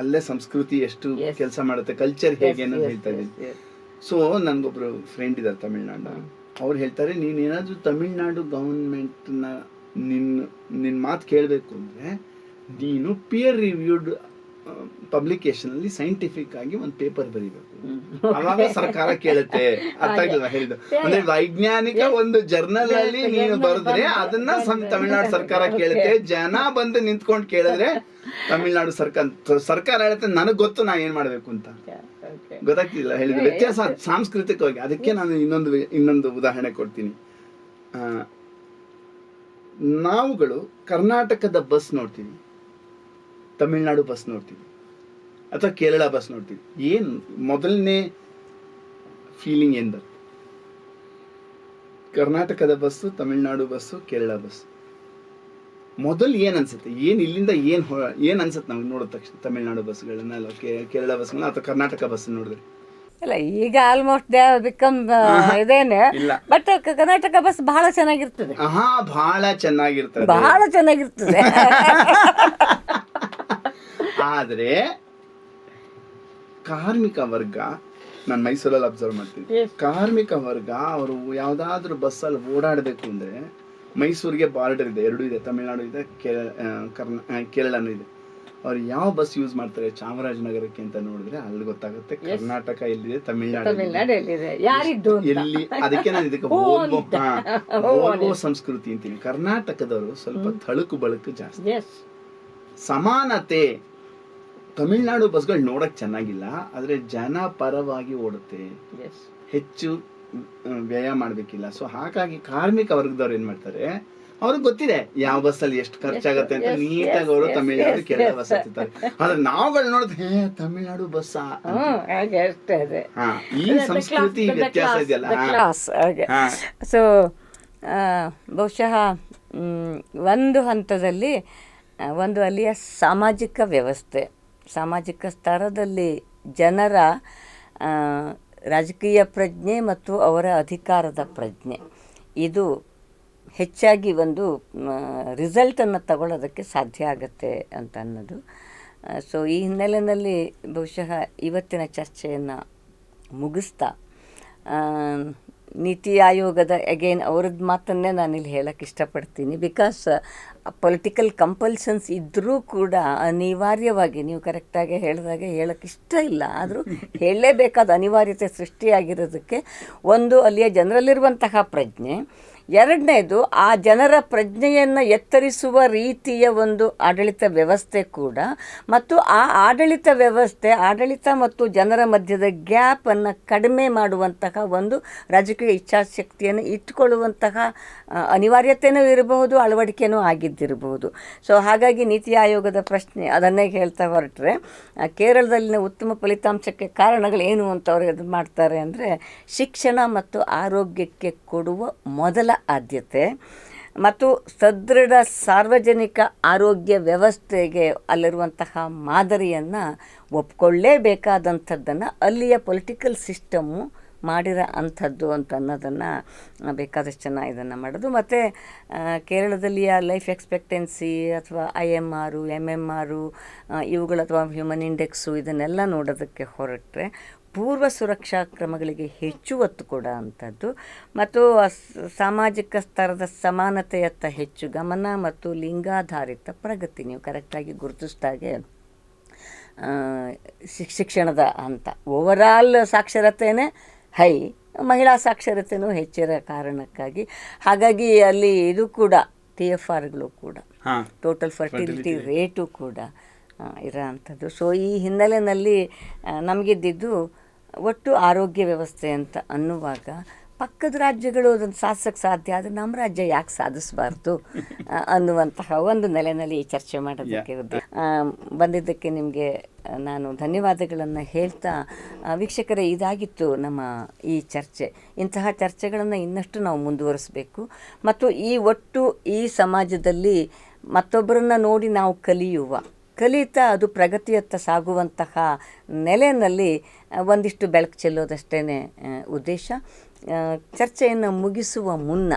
ಅಲ್ಲೇ ಸಂಸ್ಕೃತಿ ಎಷ್ಟು ಕೆಲಸ ಮಾಡುತ್ತೆ, ಕಲ್ಚರ್ ಹೇಗೆ ಅನ್ನೋದು ಹೇಳ್ತಾ ಇದ್ದೀನಿ. ಸೊ ನನ್ಗೊಬ್ರು ಫ್ರೆಂಡ್ ಇದ್ದಾರೆ ತಮಿಳ್ನಾಡು, ಅವ್ರು ಹೇಳ್ತಾರೆ, ನೀನೇನಾದ್ರೂ ತಮಿಳ್ನಾಡು ಗವರ್ಮೆಂಟ್ನ ನಿನ್ನ ಮಾತು ಕೇಳಬೇಕು ಅಂದರೆ ನೀನು ಪಿಯರ್ ರಿವ್ಯೂಡ್ ಪಬ್ಲಿಕೇಶನ್ ಅಲ್ಲಿ ಸೈಂಟಿಫಿಕ್ ಆಗಿ ಒಂದು ಪೇಪರ್ ಬರೀಬೇಕು, ಅವಾಗ ಸರ್ಕಾರ ಕೇಳುತ್ತೆ. ಅರ್ಥ ಆಗಿಲ್ಲ ಹೇಳಿದ್ದು ಅಂದ್ರೆ ವೈಜ್ಞಾನಿಕ ಒಂದು ಜರ್ನಲ್ ಅಲ್ಲಿ ನೀನು ಬರೆದ್ರೆ ಅದನ್ನ ತಮಿಳ್ನಾಡು ಸರ್ಕಾರ ಕೇಳುತ್ತೆ. ಜನ ಬಂದು ನಿಂತ್ಕೊಂಡು ಕೇಳಿದ್ರೆ ತಮಿಳ್ನಾಡು ಸರ್ಕಾರ ಹೇಳುತ್ತೆ ನನಗ್ ಗೊತ್ತು ನಾ ಏನ್ ಮಾಡ್ಬೇಕು ಅಂತ. ಗೊತ್ತಾಗ್ತಿಲ್ಲ ಹೇಳಿದ್ದು ವ್ಯತ್ಯಾಸ ಸಾಂಸ್ಕೃತಿಕವಾಗಿ. ಅದಕ್ಕೆ ನಾನು ಇನ್ನೊಂದು ಉದಾಹರಣೆ ಕೊಡ್ತೀನಿ. ನಾವುಗಳು ಕರ್ನಾಟಕದ ಬಸ್ ನೋಡ್ತೀವಿ, ತಮಿಳ್ನಾಡು ಬಸ್ ನೋಡ್ತೀವಿ, ಅಥವಾ ಕೇರಳ ಬಸ್ ನೋಡ್ತೀವಿ. ಏನು ಮೊದಲನೇ ಫೀಲಿಂಗ್ ಏನು ಬರುತ್ತೆ? ಕರ್ನಾಟಕದ bus, Tamil Nadu bus, Kerala bus ಮೊದಲು ಏನು ಅನ್ಸುತ್ತೆ? ಇಲ್ಲಿಂದ ಏನು ಅನ್ಸುತ್ತೆ ನಮ್ಗೆ ನೋಡಿದ ತಕ್ಷಣ? ತಮಿಳ್ನಾಡು ಬಸ್ಗಳನ್ನ ಅಲ್ಲ ಕೇರಳ ಬಸ್ಗಳನ್ನ ಅಥವಾ ಕರ್ನಾಟಕ ಬಸ್ ನೋಡಿದ್ರೆ?
ಇಲ್ಲ, ಈಗ ಆಲ್ಮೋಸ್ಟ್ ದೇ ಬಿಕಮ್ ಇದೇನೆ. ಬಟ್ ಕರ್ನಾಟಕ ಬಸ್ ಬಹಳ ಚೆನ್ನಾಗಿರ್ತದೆ.
ಬಹಳ ಚೆನ್ನಾಗಿರ್ತದೆ. ಆದ್ರೆ ಕಾರ್ಮಿಕ ವರ್ಗ, ನಾನು ಮೈಸೂರಲ್ಲಿ ಅಬ್ಸರ್ವ್ ಮಾಡ್ತೀನಿ, ಕಾರ್ಮಿಕ ವರ್ಗ ಅವರು ಯಾವ್ದಾದ್ರು ಬಸ್ಸಲ್ಲಿ ಓಡಾಡಬೇಕು ಅಂದ್ರೆ, ಮೈಸೂರಿಗೆ ಬಾರ್ಡರ್ ಇದೆ, ಎರಡೂ ಇದೆ, ತಮಿಳ್ನಾಡು ಇದೆ, ಕೇರಳನೂ ಇದೆ. ಅವ್ರು ಯಾವ ಬಸ್ ಯೂಸ್ ಮಾಡ್ತಾರೆ ಚಾಮರಾಜನಗರಕ್ಕೆ ಅಂತ ನೋಡಿದ್ರೆ ಅಲ್ಲಿ ಗೊತ್ತಾಗುತ್ತೆ ಕರ್ನಾಟಕ ಎಲ್ಲಿದೆ, ತಮಿಳ್ನಾಡು ಎಲ್ಲಿ. ಅದಕ್ಕೆ ನಾನು ಇದಕ್ಕೆ ವೋಲ್ವೋ ಸಂಸ್ಕೃತಿ ಅಂತೀನಿ. ಕರ್ನಾಟಕದವರು ಸ್ವಲ್ಪ ತಳುಕು ಬಳಕು ಜಾಸ್ತಿ, ಸಮಾನತೆ. ತಮಿಳ್ನಾಡು ಬಸ್ಗಳು ನೋಡಕ್ ಚೆನ್ನಾಗಿಲ್ಲ, ಆದ್ರೆ ಜನ ಪರವಾಗಿ ಓಡುತ್ತೆ, ಹೆಚ್ಚು ವ್ಯಯ ಮಾಡ್ಬೇಕಿಲ್ಲ. ಸೊ ಹಾಗಾಗಿ ಕಾರ್ಮಿಕ ವರ್ಗದವ್ರು ಏನ್ ಮಾಡ್ತಾರೆ, ಅವ್ರಿಗೆ ಗೊತ್ತಿದೆ ಯಾವ ಬಸ್ಸಲ್ಲಿ ಎಷ್ಟು ಖರ್ಚಾಗತ್ತೆ ಅಂತ. ನೀಟಾಗಿ ಅವರು ತಮಿಳ್ನಾಡು ಕೇರಳ ಬಸ್ ಹತ್ತಿರ್ತಾರೆ. ಆದ್ರೆ ನಾವುಗಳು ನೋಡಿದ್ರೆ ತಮಿಳ್ನಾಡು ಬಸ್. ಈ ಸಂಸ್ಕೃತಿ ವ್ಯತ್ಯಾಸ ಇದೆಯಲ್ಲ.
ಸೊ ಬಹುಶಃ ಒಂದು ಹಂತದಲ್ಲಿ ಒಂದು ಅಲ್ಲಿಯ ಸಾಮಾಜಿಕ ವ್ಯವಸ್ಥೆ, ಸಾಮಾಜಿಕ ಸ್ತರದಲ್ಲಿ ಜನರ ರಾಜಕೀಯ ಪ್ರಜ್ಞೆ ಮತ್ತು ಅವರ ಅಧಿಕಾರದ ಪ್ರಜ್ಞೆ ಇದು ಹೆಚ್ಚಾಗಿ ಒಂದು ರಿಸಲ್ಟನ್ನು ತಗೊಳ್ಳೋದಕ್ಕೆ ಸಾಧ್ಯ ಆಗುತ್ತೆ ಅಂತ ಅನ್ನೋದು. ಸೊ ಈ ಹಿನ್ನೆಲೆಯಲ್ಲಿ ಬಹುಶಃ ಇವತ್ತಿನ ಚರ್ಚೆಯನ್ನು ಮುಗಿಸ್ತಾ ನೀತಿ ಆಯೋಗದ ಅಗೇನ್ ಅವ್ರದ್ದು ಮಾತನ್ನೇ ನಾನಿಲ್ಲಿ ಹೇಳೋಕ್ಕೆ ಇಷ್ಟಪಡ್ತೀನಿ. ಬಿಕಾಸ್ ಪೊಲಿಟಿಕಲ್ ಕಂಪಲ್ಷನ್ಸ್ ಇದ್ದರೂ ಕೂಡ ಅನಿವಾರ್ಯವಾಗಿ ನೀವು ಕರೆಕ್ಟಾಗಿ ಹೇಳಿದಾಗೆ ಹೇಳೋಕ್ಕೆ ಇಷ್ಟ ಇಲ್ಲ, ಆದರೂ ಹೇಳಲೇಬೇಕಾದ ಅನಿವಾರ್ಯತೆ ಸೃಷ್ಟಿಯಾಗಿರೋದಕ್ಕೆ ಒಂದು ಅಲ್ಲಿಯ ಜನರಲ್ಲಿರುವಂತಹ ಪ್ರಜ್ಞೆ, ಎರಡನೇದು ಆ ಜನರ ಪ್ರಜ್ಞೆಯನ್ನು ಎತ್ತರಿಸುವ ರೀತಿಯ ಒಂದು ಆಡಳಿತ ವ್ಯವಸ್ಥೆ ಕೂಡ, ಮತ್ತು ಆ ಆಡಳಿತ ವ್ಯವಸ್ಥೆ ಆಡಳಿತ ಮತ್ತು ಜನರ ಮಧ್ಯದ ಗ್ಯಾಪನ್ನು ಕಡಿಮೆ ಮಾಡುವಂತಹ ಒಂದು ರಾಜಕೀಯ ಇಚ್ಛಾಶಕ್ತಿಯನ್ನು ಇಟ್ಟುಕೊಳ್ಳುವಂತಹ ಅನಿವಾರ್ಯತೆಯೂ ಇರಬಹುದು, ಅಳವಡಿಕೆಯೂ ಆಗಿದ್ದಿರಬಹುದು. ಸೊ ಹಾಗಾಗಿ ನೀತಿ ಆಯೋಗದ ಪ್ರಶ್ನೆ ಅದನ್ನೇ ಹೇಳ್ತಾ ಹೊರಟ್ರೆ, ಕೇರಳದಲ್ಲಿನ ಉತ್ತಮ ಫಲಿತಾಂಶಕ್ಕೆ ಕಾರಣಗಳೇನು ಅಂತ ಅವರು ಇದು ಮಾಡ್ತಾರೆ ಅಂದರೆ, ಶಿಕ್ಷಣ ಮತ್ತು ಆರೋಗ್ಯಕ್ಕೆ ಕೊಡುವ ಮೊದಲ ಆದ್ಯತೆ ಮತ್ತು ಸದೃಢ ಸಾರ್ವಜನಿಕ ಆರೋಗ್ಯ ವ್ಯವಸ್ಥೆಗೆ ಅಲ್ಲಿರುವಂತಹ ಮಾದರಿಯನ್ನು ಒಪ್ಕೊಳ್ಳೇಬೇಕಾದಂಥದ್ದನ್ನು ಅಲ್ಲಿಯ ಪೊಲಿಟಿಕಲ್ ಸಿಸ್ಟಮ್ಮು ಮಾಡಿರೋ ಅಂಥದ್ದು ಅಂತ ಅನ್ನೋದನ್ನು ಬೇಕಾದಷ್ಟು ಜನ ಇದನ್ನು ಮಾಡೋದು. ಮತ್ತು ಕೇರಳದಲ್ಲಿಯ ಲೈಫ್ ಎಕ್ಸ್ಪೆಕ್ಟೆನ್ಸಿ ಅಥವಾ IMR, MMR ಇವುಗಳು ಅಥವಾ ಹ್ಯೂಮನ್ ಇಂಡೆಕ್ಸು ಇದನ್ನೆಲ್ಲ ನೋಡೋದಕ್ಕೆ ಹೊರಟ್ರೆ ಪೂರ್ವ ಸುರಕ್ಷಾ ಕ್ರಮಗಳಿಗೆ ಹೆಚ್ಚು ಒತ್ತು ಕೊಡೋ ಅಂಥದ್ದು, ಮತ್ತು ಸಾಮಾಜಿಕ ಸ್ತರದ ಸಮಾನತೆಯತ್ತ ಹೆಚ್ಚು ಗಮನ ಮತ್ತು ಲಿಂಗಾಧಾರಿತ ಪ್ರಗತಿ. ನೀವು ಕರೆಕ್ಟಾಗಿ ಗುರುತಿಸಿದಾಗೆ ಶಿಕ್ಷಣದ ಹಂತ ಓವರಾಲ್ ಸಾಕ್ಷರತೆಯೇ ಹೈ, ಮಹಿಳಾ ಸಾಕ್ಷರತೆಯೂ ಹೆಚ್ಚಿರೋ ಕಾರಣಕ್ಕಾಗಿ ಹಾಗಾಗಿ ಅಲ್ಲಿ ಇದು ಕೂಡ TFRಗಳು ಕೂಡ ಟೋಟಲ್ ಫರ್ಟಿಲಿಟಿ ರೇಟು ಕೂಡ ಇರೋ ಅಂಥದ್ದು. ಸೊ ಈ ಹಿನ್ನೆಲೆಯಲ್ಲಿ ನಮಗಿದ್ದಿದ್ದು ಒಟ್ಟು ಆರೋಗ್ಯ ವ್ಯವಸ್ಥೆ ಅಂತ ಅನ್ನುವಾಗ ಪಕ್ಕದ ರಾಜ್ಯಗಳು ಅದನ್ನು ಸಾಧಿಸೋಕ್ಕೆ ಸಾಧ್ಯ, ಆದರೆ ನಮ್ಮ ರಾಜ್ಯ ಯಾಕೆ ಸಾಧಿಸಬಾರ್ದು ಅನ್ನುವಂತಹ ಒಂದು ನೆಲೆಯಲ್ಲಿ ಈ ಚರ್ಚೆ ಮಾಡೋದಕ್ಕೆ ಬಂದಿದ್ದಕ್ಕೆ ನಿಮಗೆ ನಾನು ಧನ್ಯವಾದಗಳನ್ನು ಹೇಳ್ತಾ, ವೀಕ್ಷಕರೇ ಇದಾಗಿತ್ತು ನಮ್ಮ ಈ ಚರ್ಚೆ. ಇಂತಹ ಚರ್ಚೆಗಳನ್ನು ಇನ್ನಷ್ಟು ನಾವು ಮುಂದುವರಿಸಬೇಕು ಮತ್ತು ಈ ಸಮಾಜದಲ್ಲಿ ಮತ್ತೊಬ್ಬರನ್ನು ನೋಡಿ ನಾವು ಕಲಿತಾ ಅದು ಪ್ರಗತಿಯತ್ತ ಸಾಗುವಂತಹ ನೆಲೆಯಲ್ಲಿ ಒಂದಿಷ್ಟು ಬೆಳಕು ಚೆಲ್ಲೋದಷ್ಟೇ ಉದ್ದೇಶ. ಚರ್ಚೆಯನ್ನು ಮುಗಿಸುವ ಮುನ್ನ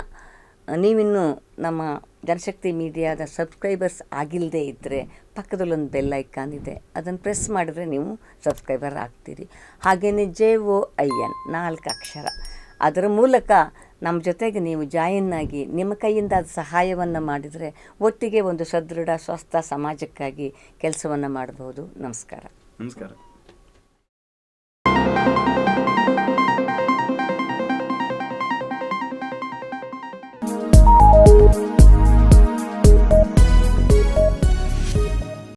ನೀವಿನ್ನೂ ನಮ್ಮ ಜನಶಕ್ತಿ ಮೀಡಿಯಾದ ಸಬ್ಸ್ಕ್ರೈಬರ್ಸ್ ಆಗಿಲ್ಲದೆ ಇದ್ದರೆ ಪಕ್ಕದಲ್ಲೊಂದು ಬೆಲ್ ಐಕಾನ್ ಇದೆ, ಅದನ್ನು ಪ್ರೆಸ್ ಮಾಡಿದ್ರೆ ನೀವು ಸಬ್ಸ್ಕ್ರೈಬರ್ ಆಗ್ತೀರಿ. ಹಾಗೆಯೇ JOIN 4 ಅಕ್ಷರ, ಅದರ ಮೂಲಕ ನಮ್ಮ ಜೊತೆಗೆ ನೀವು ಜಾಯಿನ್ ಆಗಿ ನಿಮ್ಮ ಕೈಯಿಂದ ಅದು ಸಹಾಯವನ್ನು ಮಾಡಿದರೆ ಒಟ್ಟಿಗೆ ಒಂದು ಸದೃಢ ಸ್ವಸ್ಥ ಸಮಾಜಕ್ಕಾಗಿ ಕೆಲಸವನ್ನು ಮಾಡಬಹುದು. ನಮಸ್ಕಾರ.